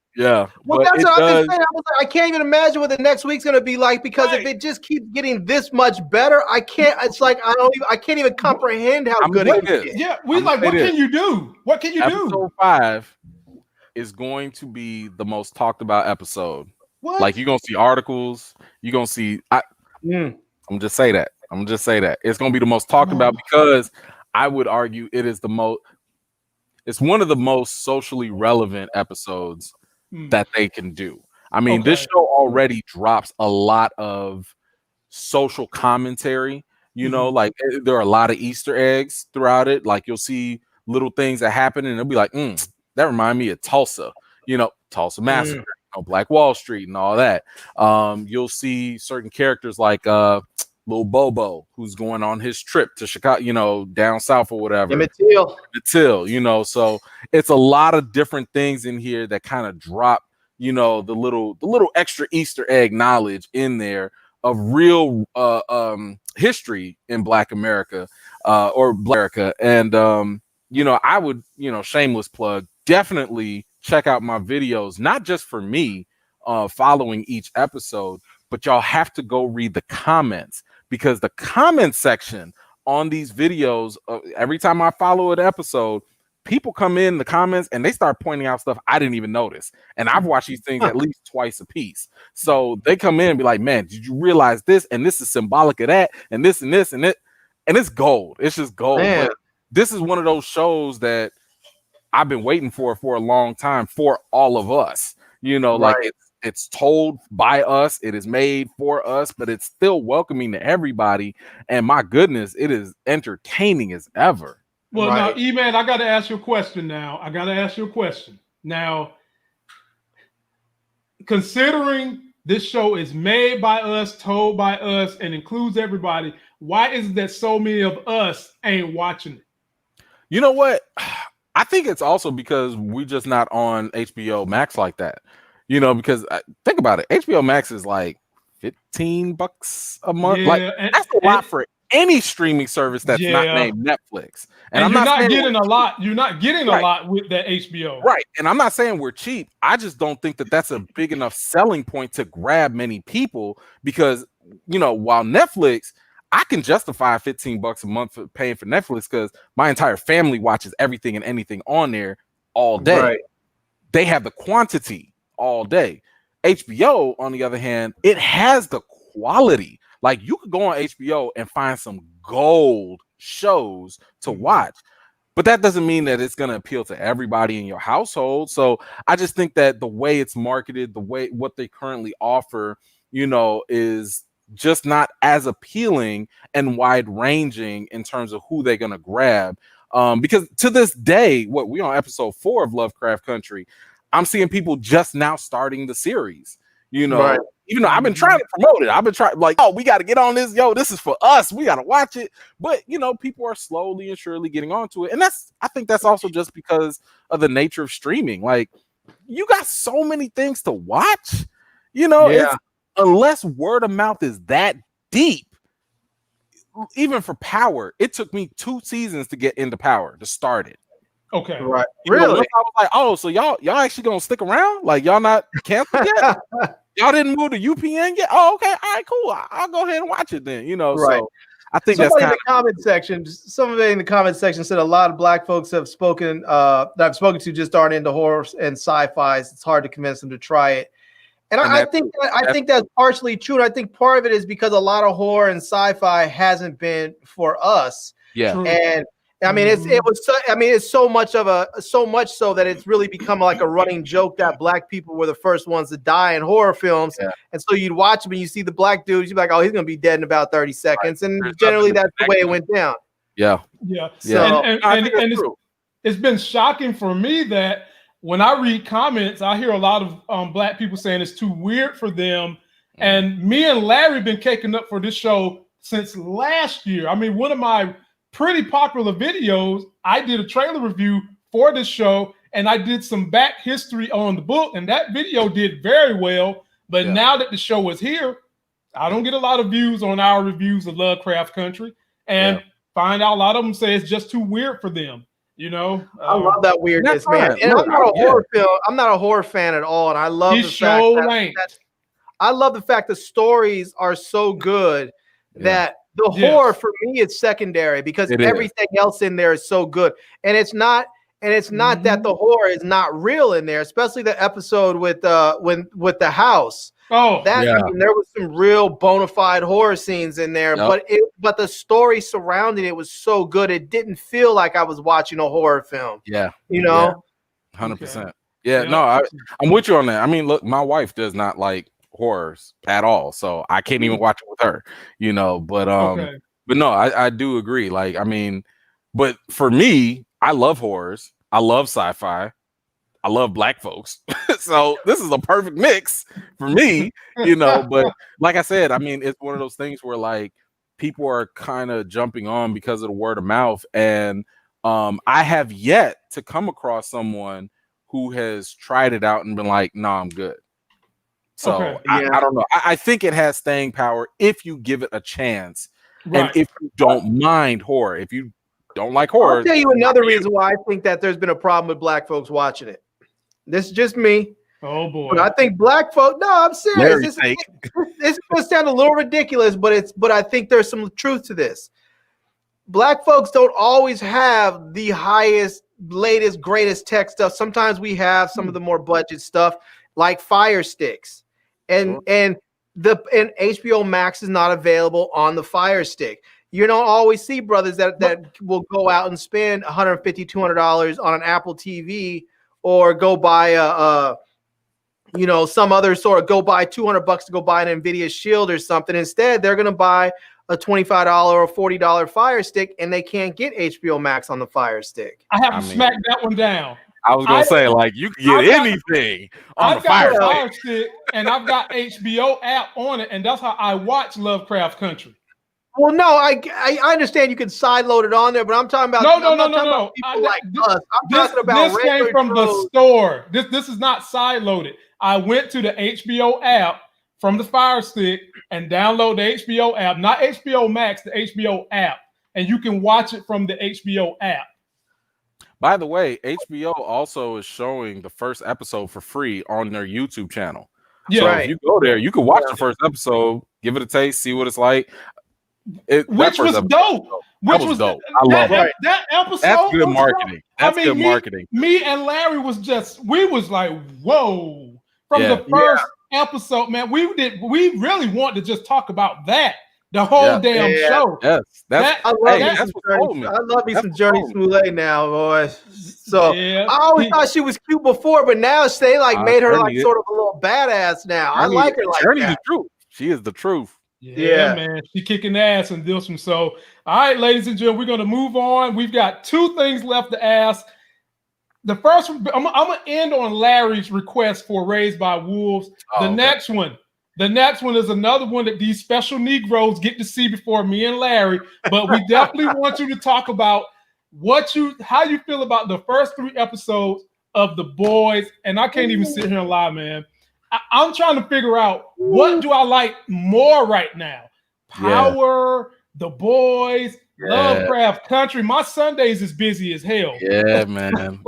Well, that's what I've been saying. I was like, I can't even imagine what the next week's gonna be like because if it just keeps getting this much better, I can't. It's like I can't even comprehend how good it is. Yeah, we're like, what can you do? What can you do? Episode 5 is going to be the most talked about episode. What? Like, you're gonna see articles. You're gonna see. I'm just say that. It's gonna be the most talked about because I would argue it is the most. It's one of the most socially relevant episodes that they can do. I mean, this show already drops a lot of social commentary. You know, like there are a lot of Easter eggs throughout it. Like, you'll see little things that happen, and it'll be like, that remind me of Tulsa. You know, Tulsa Massacre. Black Wall Street and all that. You'll see certain characters like Lil Bobo, who's going on his trip to Chicago, you know, down south or whatever. Emmett Till, you know, so it's a lot of different things in here that kind of drop, you know, the little extra Easter egg knowledge in there of real history in Black America or Black America. And you know, I would, you know, shameless plug, definitely check out my videos, not just for me following each episode, but y'all have to go read the comments, because the comment section on these videos, every time I follow an episode, people come in the comments and they start pointing out stuff I didn't even notice. And I've watched these things at least twice a piece. So they come in and be like, man, did you realize this? And this is symbolic of that, and this and this and it. And it's gold. It's just gold. But this is one of those shows that I've been waiting for a long time for all of us. You know, like it's told by us, it is made for us, but it's still welcoming to everybody. And my goodness, it is entertaining as ever. Well, now, Eman, I got to ask you a question now. Now, considering this show is made by us, told by us, and includes everybody, why is it that so many of us ain't watching it? You know what? I think it's also because we're just not on HBO Max like that. You know, because think about it. HBO Max is like $15 a month. Like, that's a lot for any streaming service that's not named Netflix. And I'm not getting a lot. You're not getting a lot with that HBO. Right. And I'm not saying we're cheap. I just don't think that that's a big enough selling point to grab many people, because, you know, while Netflix, I can justify $15 a month for paying for Netflix because my entire family watches everything and anything on there all day. Right. They have the quantity all day. HBO, on the other hand, it has the quality. Like, you could go on HBO and find some gold shows to watch, but that doesn't mean that it's going to appeal to everybody in your household. So I just think that the way it's marketed, the way what they currently offer, you know, is just not as appealing and wide ranging in terms of who they're going to grab. Because to this day, we're on episode 4 of Lovecraft Country, I'm seeing people just now starting the series, you know, even though I've been trying to promote it. I've been trying, like, oh, we got to get on this. Yo, this is for us. We got to watch it. But, you know, people are slowly and surely getting onto it. And I think that's also just because of the nature of streaming. Like, you got so many things to watch, you know, unless word of mouth is that deep. Even for Power, it took me 2 seasons to get into Power, to start it. Okay. Right. Really? I was like, oh, so y'all actually gonna stick around? Like, y'all not canceled yet? Y'all didn't move to UPN yet? Oh, okay. All right, cool. I'll go ahead and watch it then. You know, so I think somebody in the comment section, somebody in the comment section said a lot of Black folks have spoken that I've spoken to just aren't into horror and sci-fi. It's hard to convince them to try it. And I think that's partially true. And I think part of it is because a lot of horror and sci-fi hasn't been for us. Yeah. True. And I mean, it's so much so that it's really become like a running joke that black people were the first ones to die in horror films. Yeah. And so you'd watch them and you see the black dudes, you're like, oh, he's going to be dead in about 30 seconds. Right. And There's generally nothing that's the way it went down. Yeah. Yeah. So, And it's been shocking for me that when I read comments, I hear a lot of black people saying it's too weird for them. And me and Larry been kicking up for this show since last year. I mean, one of my pretty popular videos, I did a trailer review for this show, and I did some back history on the book, and that video did very well. But now that the show is here, I don't get a lot of views on our reviews of Lovecraft Country, and find out a lot of them say it's just too weird for them. You know, I love that weirdness, man. And I'm not a horror film. I'm not a horror fan at all, and I love the fact I love the fact the stories are so good that the horror for me is secondary because everything else in there is so good, and it's not that the horror is not real in there, especially the episode with the house. I mean, there was some real bona fide horror scenes in there, but the story surrounding it was so good it didn't feel like I was watching a horror film. Yeah, you know, 100%. Yeah, no, I'm with you on that. I mean, look, my wife does not like horrors at all, so I can't even watch it with her. You know, but no, I do agree. Like, I mean, but for me, I love horrors. I love sci-fi. I love black folks. So this is a perfect mix for me, you know, but like I said, I mean, it's one of those things where like people are kind of jumping on because of the word of mouth. And I have yet to come across someone who has tried it out and been like, no, I'm good. So I don't know. I think it has staying power if you give it a chance. And if you don't mind horror, if you don't like horror. I'll tell you another reason why I think that there's been a problem with black folks watching it. This is just me. Oh boy! But I think black folk. No, I'm serious. This going to sound a little ridiculous, but I think there's some truth to this. Black folks don't always have the highest, latest, greatest tech stuff. Sometimes we have some of the more budget stuff, like Fire Sticks, and HBO Max is not available on the Fire Stick. You don't always see brothers that will go out and spend $150, $200 on an Apple TV. Or go buy some other sort of go buy $200 to go buy an NVIDIA Shield or something. Instead, they're going to buy a $25 or $40 Fire Stick, and they can't get HBO Max on the Fire Stick. I have to smack that one down. I was going to say, like, you can get anything on the Fire Stick, and I've got HBO app on it, and that's how I watch Lovecraft Country. Well, no, I understand you can sideload it on there, but I'm talking about no. People like us. I'm talking about this came from the store. This is not sideloaded. I went to the HBO app from the Fire Stick and download the HBO app, not HBO Max, the HBO app, and you can watch it from the HBO app. By the way, HBO also is showing the first episode for free on their YouTube channel. Yeah, so if you go there, you can watch the first episode, give it a taste, see what it's like. Which was dope. Which was dope. I love it. That episode. That's good marketing. That's good marketing. Me and Larry was like, whoa. From the first episode, man, we really wanted to just talk about that the whole damn show. Yes, I love me some Journey Smollett now, boys. So I always thought she was cute before, but now they like made her like sort of a little badass now. I like her like Journey's that. the truth. She is the truth. Yeah, man, she kicking ass and this one. So, all right, ladies and gentlemen, we're going to move on. We've got two things left to ask. The first one, I'm going to end on Larry's request for Raised by Wolves. The next one is another one that these special Negroes get to see before me and Larry. But we definitely want you to talk about how you feel about the first 3 episodes of The Boys. And I can't even sit here and lie, man. I'm trying to figure out what do I like more right now? Power, The Boys, Lovecraft Country. My Sundays is busy as hell. Yeah, man.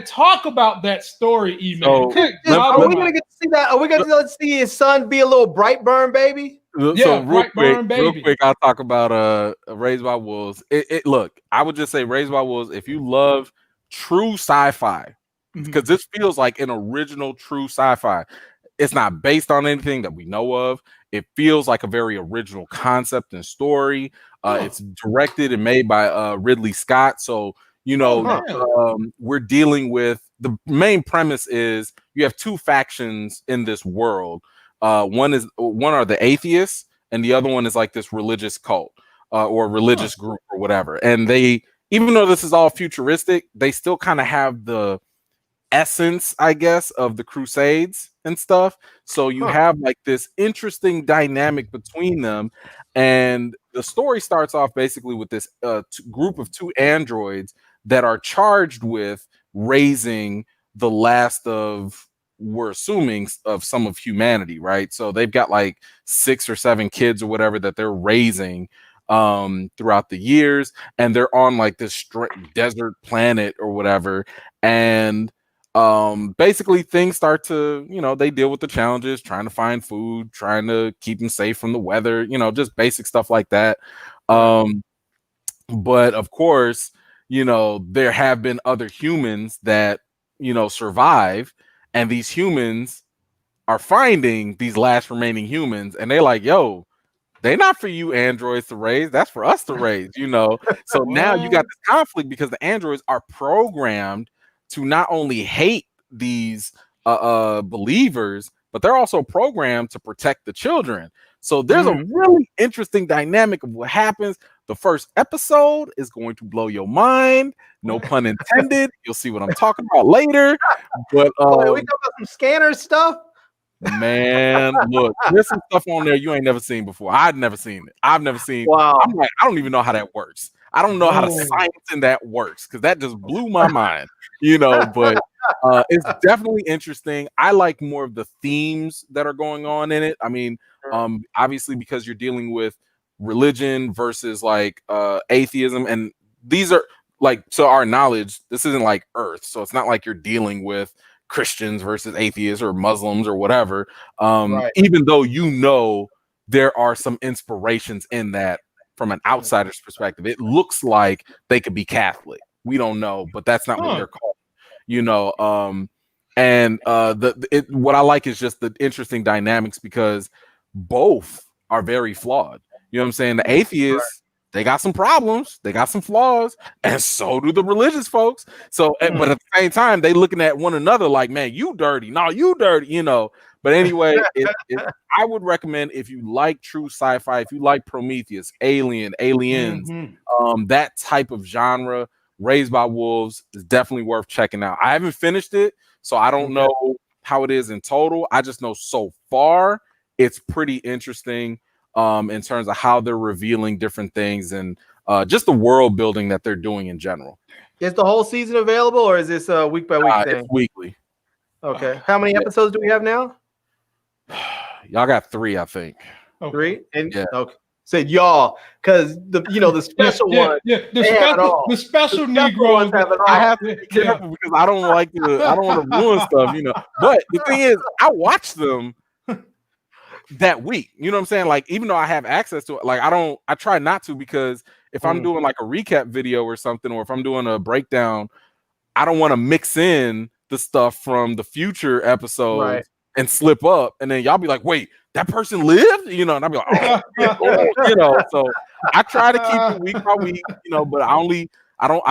Talk about that story, Eman. Are we gonna get to see that? Are we gonna see his son be a little Brightburn baby? So real quick, I'll talk about Raised by Wolves. Look, I would just say Raised by Wolves. If you love true sci-fi. Because this feels like an original true sci-fi. It's not based on anything that we know of. It feels like a very original concept and story. It's directed and made by Ridley Scott. So, we're dealing with the main premise is you have two factions in this world. One are the atheists, and the other one is like this religious cult or religious group or whatever. And they, even though this is all futuristic, they still kind of have the essence, I guess, of the Crusades and stuff. So you have like this interesting dynamic between them. And the story starts off basically with this group of two androids that are charged with raising the last of, we're assuming, of some of humanity, right? So they've got like 6 or 7 kids or whatever that they're raising throughout the years, and they're on like this desert planet or whatever. And basically things start to, they deal with the challenges, trying to find food, trying to keep them safe from the weather, just basic stuff like that. But of course, there have been other humans that, survive, and these humans are finding these last remaining humans, and they're like, yo, they're not for you androids to raise, that's for us to raise, So now you got this conflict because the androids are programmed to not only hate these believers, but they're also programmed to protect the children. So there's a really interesting dynamic of what happens. The first episode is going to blow your mind. No pun intended. You'll see what I'm talking about later. But we talking about some scanner stuff. Man, look, there's some stuff on there you ain't never seen before. I'd never seen it. I've never seen. Wow. I'm like, I don't even know how that works. I don't know how the science in that works because that just blew my mind, but it's definitely interesting. I like more of the themes that are going on in it. I mean, obviously because you're dealing with religion versus like atheism, and these are like, to our knowledge, this isn't like Earth, so it's not like you're dealing with Christians versus atheists or Muslims or whatever. Even though there are some inspirations in that from an outsider's perspective. It looks like they could be Catholic. We don't know, but that's not what they're called. What I like is just the interesting dynamics because both are very flawed. You know what I'm saying? The atheists, they got some problems, they got some flaws, and so do the religious folks. So, but at the same time, they looking at one another like, man, you dirty. No, you dirty, But anyway, I would recommend, if you like true sci-fi, if you like Prometheus, Aliens, that type of genre, Raised by Wolves, is definitely worth checking out. I haven't finished it, so I don't know how it is in total. I just know so far it's pretty interesting in terms of how they're revealing different things and just the world building that they're doing in general. Is the whole season available, or is this a week by week thing? It's weekly. Okay. How many episodes do we have now? Y'all got 3, I think. 3? And okay. Said y'all, because the special one. The special Negroes have it all. I have to be careful because I don't want to ruin stuff, But the thing is, I watch them that week. You know what I'm saying? Like, even though I have access to it, like I try not to, because if I'm doing like a recap video or something, or if I'm doing a breakdown, I don't want to mix in the stuff from the future episodes and slip up, and then y'all be like, wait, that person lived, and I'll be like, so I try to keep it week by week, but I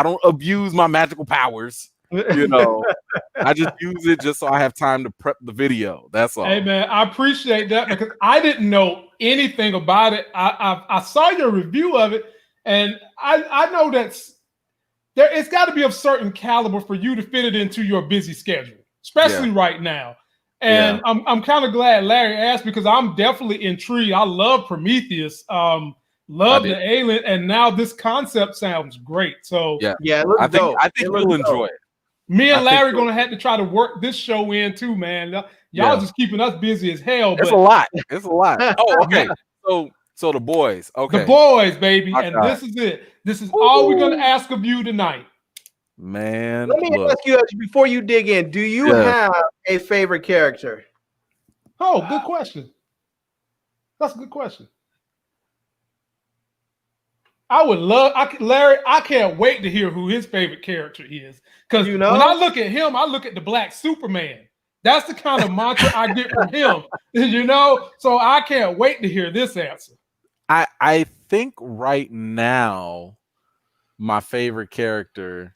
don't abuse my magical powers, I just use it just so I have time to prep the video. That's all. Hey man, I appreciate that because I didn't know anything about it. I saw your review of it, and I know it's got to be of certain caliber for you to fit it into your busy schedule, especially right now. And I'm kind of glad Larry asked, because I'm definitely intrigued. I love Prometheus, love the Alien, and now this concept sounds great. So it looks dope. I think you'll enjoy it. Me and Larry gonna have to try to work this show in too, man. Y'all just keeping us busy as hell. It's a lot. It's a lot. Oh, okay. So the boys. Okay. The boys, baby. This is it. This is all we're gonna ask of you tonight. Man, let me ask you before you dig in. Do you have a favorite character? Oh, good question. That's a good question. I would love, Larry. I can't wait to hear who his favorite character is, because when I look at him, I look at the Black Superman. That's the kind of mantra I get from him, you know? So I can't wait to hear this answer. I think right now my favorite character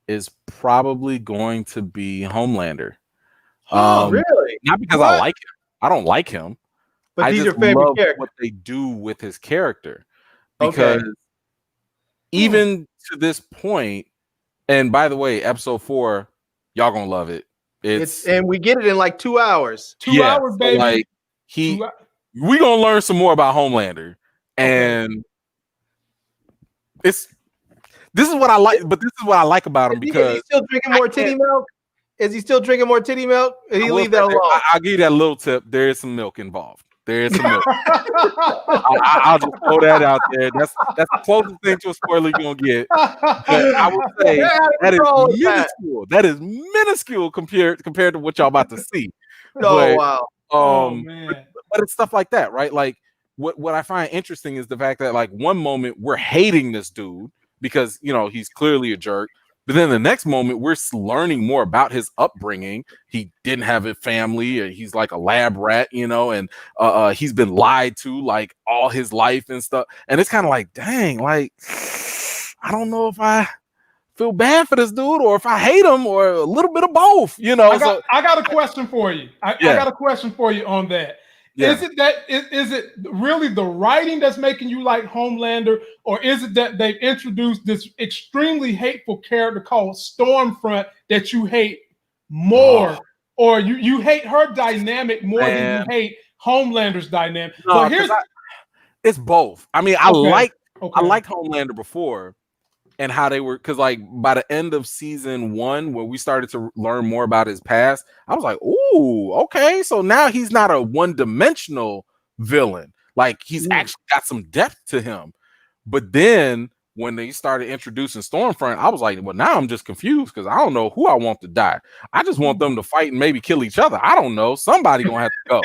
is probably going to be Homelander. Really? Not because What? I like him. I don't like him. But I he's just your favorite love character. what they do with his character. Because Okay. even to this point, and by the way, episode 4, y'all gonna love it. It's and we get it in like 2 hours. 2 hours, baby. Like we gonna learn some more about Homelander, and this is what I like. But this is what I like about him because is he still drinking more titty milk? Is he still drinking more titty milk? Did he leave that alone? I'll give you that little tip. There is some milk involved. There is some milk. I'll just throw that out there. That's the closest thing to a spoiler you're gonna get. But I would say that is minuscule. That is minuscule compared to what y'all about to see. Wow. But it's stuff like that, right? Like what I find interesting is the fact that like one moment we're hating this dude because he's clearly a jerk. But then the next moment, we're learning more about his upbringing. He didn't have a family, or he's like a lab rat, and he's been lied to like all his life and stuff. And it's kind of like, dang, like I don't know if I feel bad for this dude or if I hate him or a little bit of both. I got a question for you. I got a question for you on that. Yeah. Is it really the writing that's making you like Homelander, or is it that they've introduced this extremely hateful character called Stormfront that you hate more, or you hate her dynamic more than you hate Homelander's dynamic? No, it's both. I mean, I liked Homelander before. And how they were, because like by the end of season 1, where we started to learn more about his past, I was like, ooh, okay. So now he's not a one-dimensional villain. Like he's actually got some depth to him. But then when they started introducing Stormfront, I was like, well, now I'm just confused because I don't know who I want to die. I just want them to fight and maybe kill each other. I don't know. Somebody gonna have to go.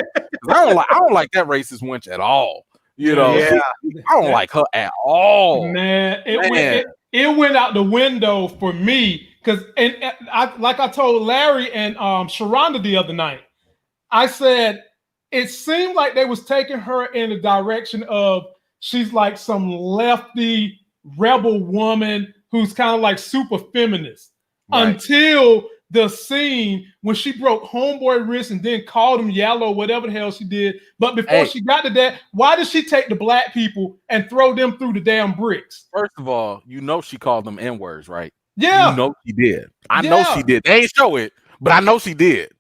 I don't like that racist wench at all. I don't like her at all. Man, it went out the window for me because, like I told Larry and Sharonda the other night, I said it seemed like they was taking her in the direction of she's like some lefty rebel woman who's kind of like super feminist until the scene when she broke homeboy wrist and then called him yellow, whatever the hell she did. But before she got to that, why did she take the black people and throw them through the damn bricks? First of all, she called them N-words, right? Yeah. She did. I know she did. They ain't show it, but I know she did.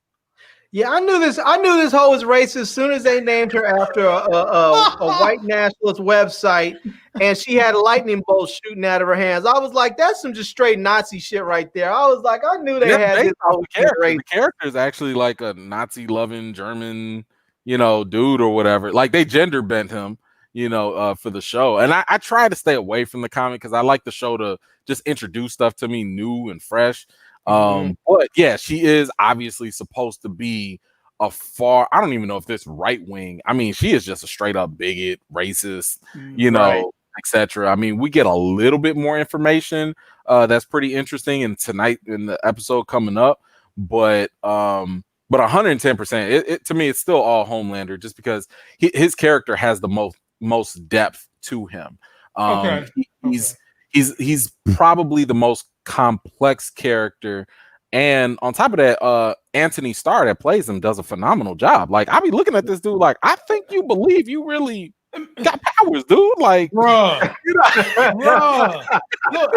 Yeah, I knew this hoe was racist as soon as they named her after a white nationalist website, and she had lightning bolts shooting out of her hands. I was like, that's some just straight Nazi shit right there. I was like, I knew they had this the character is actually like a Nazi-loving German, dude or whatever. Like they gender bent him, for the show. And I try to stay away from the comic because I like the show to just introduce stuff to me new and fresh. But yeah, she is obviously supposed to be I don't even know if this right wing. I mean, she is just a straight up bigot, racist, etc. I mean, we get a little bit more information that's pretty interesting and tonight in the episode coming up, but 110%, it to me it's still all Homelander just because his character has the most depth to him. He's probably the most complex character, and on top of that, Anthony Starr that plays him does a phenomenal job. Like I be looking at this dude like I think you believe you really got powers, dude. Like, bruh. Look,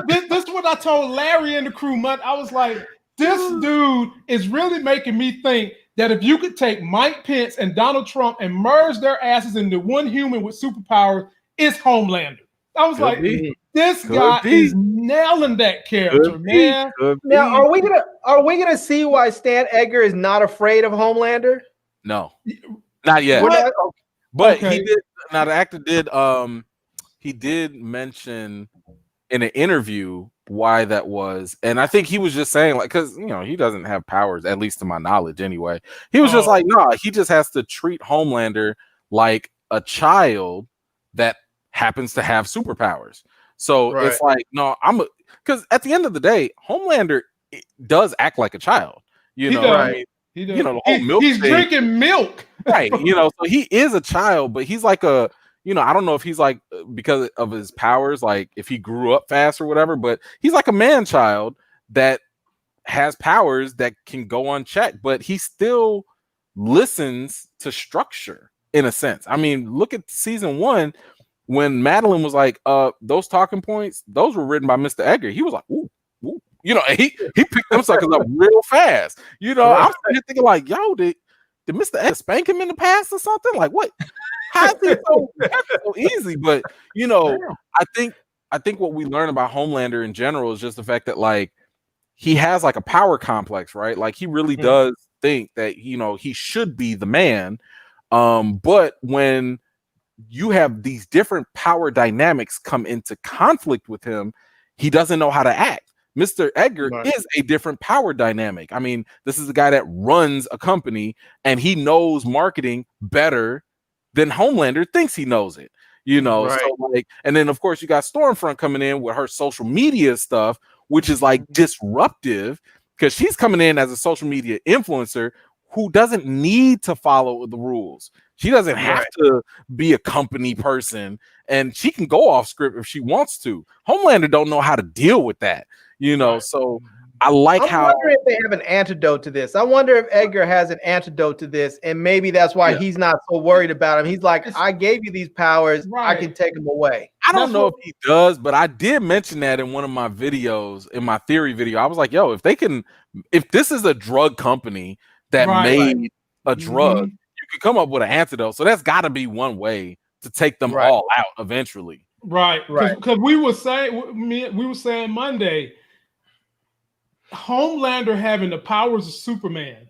this is what I told Larry and the crew. I was like, this dude is really making me think that if you could take Mike Pence and Donald Trump and merge their asses into one human with superpowers, it's Homelander. I was this guy is nailing that character, man. Now, are we gonna see why Stan Edgar is not afraid of Homelander? No, not yet. But he did. Now the actor did. He did mention in an interview why that was, and I think he was just saying like, because he doesn't have powers, at least to my knowledge, anyway. He was just like, no, he just has to treat Homelander like a child that happens to have superpowers. So it's like, no, because at the end of the day, Homelander does act like a child. He does. I mean, He does. the whole milk He's thing. drinking milk. Right. So he is a child, but he's like I don't know if he's like, because of his powers, like if he grew up fast or whatever, but he's like a man child that has powers that can go unchecked, but he still listens to structure in a sense. I mean, look at season 1 when Madeline was like, those talking points, those were written by Mr. Edgar. He was like, ooh. He picked them suckers up real fast. I'm sitting here thinking like, yo, did Mr. Edgar spank him in the past or something? Like what? How is it so easy? But I think what we learn about Homelander in general is just the fact that like he has like a power complex, right? Like he really does think that he should be the man. But when you have these different power dynamics come into conflict with him, he doesn't know how to act. Mr. Edgar is a different power dynamic. I mean, this is the guy that runs a company and he knows marketing better than Homelander thinks he knows it. So like, and then of course you got Stormfront coming in with her social media stuff, which is like disruptive because she's coming in as a social media influencer who doesn't need to follow the rules. She doesn't have to be a company person, and she can go off script if she wants to. Homelander don't know how to deal with that, So I like I'm how. wondering if they have an antidote to this. I wonder if Edgar has an antidote to this, and maybe that's why he's not so worried about him. He's like, I gave you these powers, I can take them away. I don't know if he does, but I did mention that in one of my videos, in my theory video. I was like, yo, if this is a drug company that made a drug, you can come up with an antidote. So that's got to be one way to take them all out eventually. Right. Because we were saying Monday, Homelander having the powers of Superman,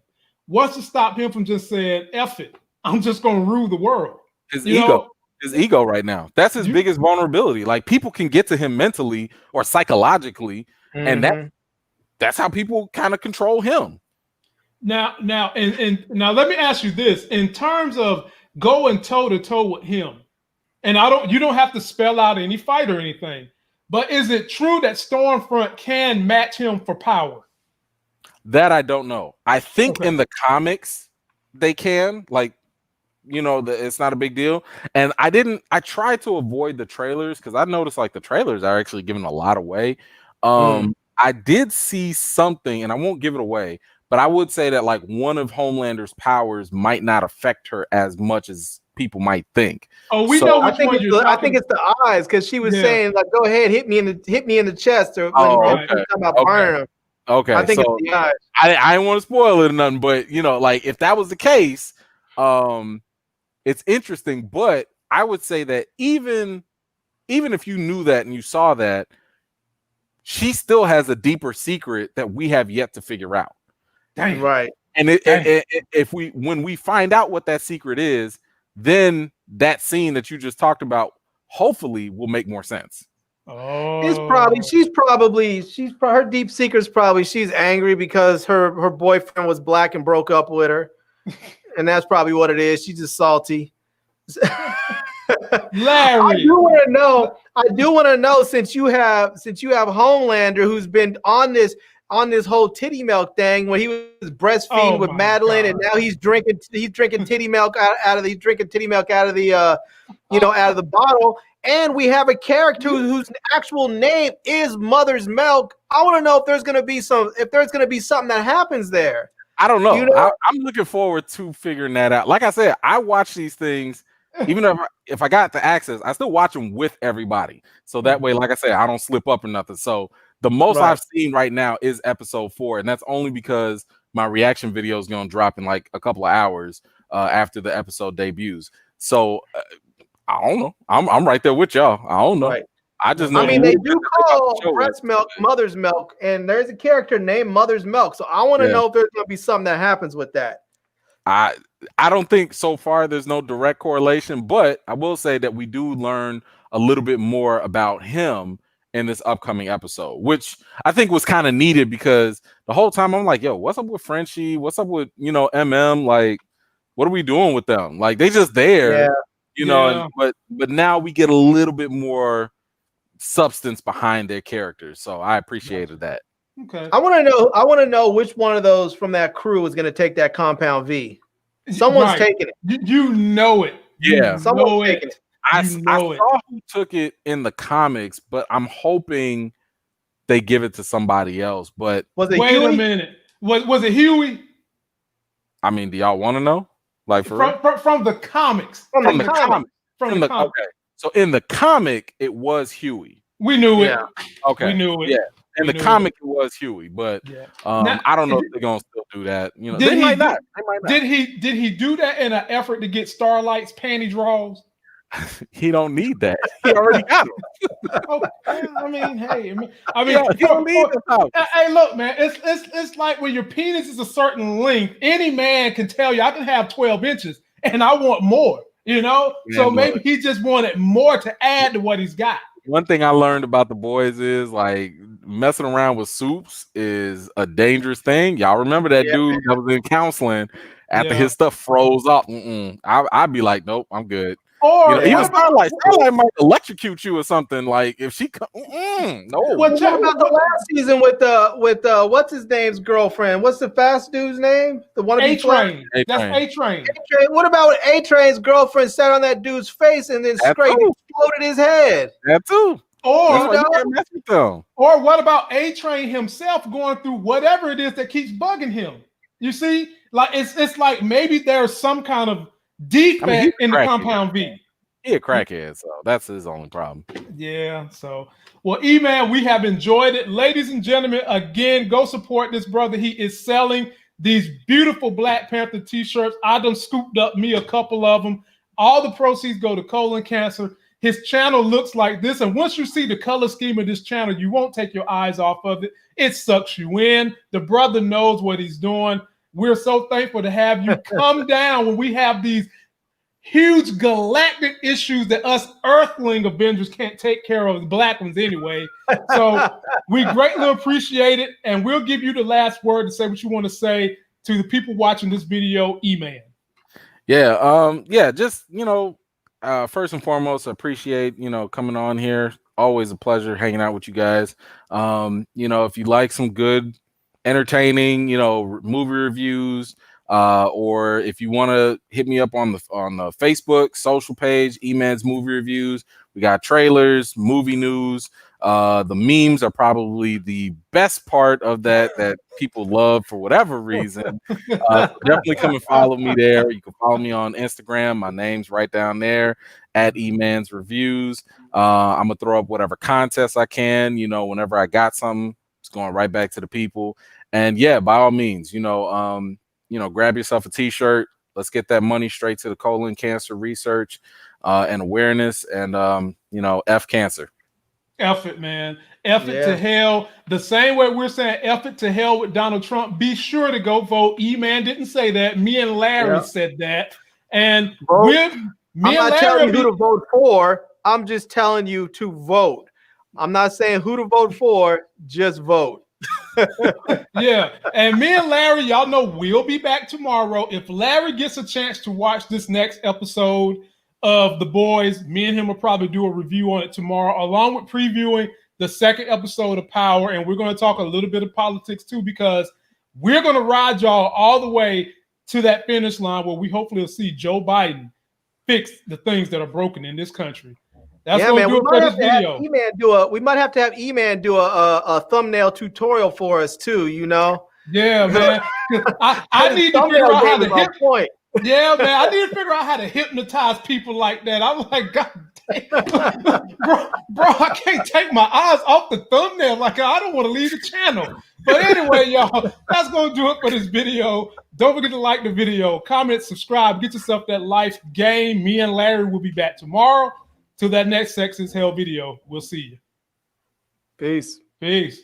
what's to stop him from just saying, F it, I'm just going to rule the world? His ego right now. That's his biggest vulnerability. Like people can get to him mentally or psychologically, and that's how people kind of control him. Now, let me ask you this: in terms of going toe to toe with him, and you don't have to spell out any fight or anything, but is it true that Stormfront can match him for power? That I don't know. I think in the comics they can, like, it's not a big deal. And I tried to avoid the trailers because I noticed like the trailers are actually giving a lot away. I did see something, and I won't give it away, but I would say that like one of Homelander's powers might not affect her as much as people might think. Oh, we know. I think it's the eyes, because she was saying like, "Go ahead, hit me in the chest," or when talking about burning him. Okay, I think it's the eyes. I didn't want to spoil it or nothing, but like if that was the case, it's interesting. But I would say that even if you knew that and you saw that, she still has a deeper secret that we have yet to figure out. Dang. Right. And when we find out what that secret is, then that scene that you just talked about hopefully will make more sense. Oh, her deep secret is probably she's angry because her boyfriend was black and broke up with her, and that's probably what it is. She's just salty. Larry, I do want to know since you have Homelander, who's been on this whole titty milk thing when he was breastfeeding with Madeline, and now he's drinking titty milk out of the out of the bottle. And we have a character whose actual name is Mother's Milk. I want to know if there's going to be something that happens there. I don't know. I'm looking forward to figuring that out. Like I said, I watch these things, even if I got the access, I still watch them with everybody. So that way, like I said, I don't slip up or nothing. So the most I've seen right now is episode 4, and that's only because my reaction video is going to drop in like a couple of hours after the episode debuts. So I don't know. I'm right there with y'all. I don't know. Right. I just know. I mean, they do call breast milk Mother's Milk, and there's a character named Mother's Milk. So I want to know if there's going to be something that happens with that. I don't think so far there's no direct correlation, but I will say that we do learn a little bit more about him in this upcoming episode, which I think was kind of needed because the whole time I'm like, yo, what's up with Frenchie? What's up with, MM? Like, what are we doing with them? Like, they just there, but now we get a little bit more substance behind their characters. So I appreciated that. Okay. I want to know which one of those from that crew is going to take that compound V. Someone's taking it. You know it. Yeah. Someone's taking it. I saw who took it in the comics, but I'm hoping they give it to somebody else. But was it wait Huey? a minute. Was it Huey? I mean, do y'all want to know? Like from the comics. From the comics. Okay. So in the comic, it was Huey. We knew it. Okay. We knew it. Yeah. In the comic, it was Huey, but now, I don't know if they're gonna still do that. You know, they might not. Did he do that in an effort to get Starlight's panty draws? He don't need that. He already got them. I mean, hey, he don't need them. Hey, look, man, it's like when your penis is a certain length, any man can tell you I can have 12 inches and I want more, you know? Man, so maybe he just wanted more to add to what he's got. One thing I learned about the boys is like messing around with soups is a dangerous thing. Y'all remember that dude that was in counseling after his stuff froze up? I'd be like, nope, I'm good. Or even Starlight might electrocute you or something. Like if she no. What about the last season with what's his name's girlfriend? What's the fast dude's name? The one A-Train. That's A-Train. What about when A-Train's girlfriend sat on that dude's face and then straight exploded his head? That too. Or what about A-Train himself going through whatever it is that keeps bugging him? You see, like it's like maybe there's some kind of defect in the compound V. He a crackhead, so that's his only problem. Yeah. So, well, Eman, we have enjoyed it, ladies and gentlemen. Again, go support this brother. He is selling these beautiful Black Panther T-shirts. I done scooped up me a couple of them. All the proceeds go to colon cancer. His channel looks like this, and once you see the color scheme of this channel, you won't take your eyes off of it. It sucks you in. The brother knows what he's doing. We're so thankful to have you come down when we have these huge galactic issues that us Earthling Avengers can't take care of, the Black ones anyway. So we greatly appreciate it, and we'll give you the last word to say what you want to say to the people watching this video, Eman. Just first and foremost, I appreciate coming on here. Always a pleasure hanging out with you guys. If you like some good entertaining movie reviews, or if you want to hit me up on the Facebook social page, Eman's Movie Reviews, we got trailers, movie news. The memes are probably the best part of that people love for whatever reason. Definitely come and follow me there. You can follow me on Instagram. My name's right down there at Eman's Reviews. I'm gonna throw up whatever contests I can. Whenever I got something, it's going right back to the people. And by all means, grab yourself a T-shirt. Let's get that money straight to the colon cancer research and awareness. And F cancer. F it, man. F it to hell. The same way we're saying F it to hell with Donald Trump. Be sure to go vote. E-Man didn't say that. Me and Larry said that. And I'm not telling you who to vote for. I'm just telling you to vote. I'm not saying who to vote for. Just vote. And me and Larry, y'all know we'll be back tomorrow. If Larry gets a chance to watch this next episode of The Boys, me and him will probably do a review on it tomorrow, along with previewing the second episode of Power. And we're going to talk a little bit of politics too, because we're going to ride y'all all the way to that finish line where we hopefully will see Joe Biden fix the things that are broken in this country. That's what we'll do for this video. We might have to have Eman do a thumbnail tutorial for us too, Yeah, man. I need to figure out how to I need to figure out how to hypnotize people like that. I'm like, God damn. bro, I can't take my eyes off the thumbnail. Like, I don't want to leave the channel. But anyway, y'all, that's going to do it for this video. Don't forget to like the video, comment, subscribe, get yourself that life game. Me and Larry will be back tomorrow. Till that next Sex is Hell video. We'll see you. Peace. Peace.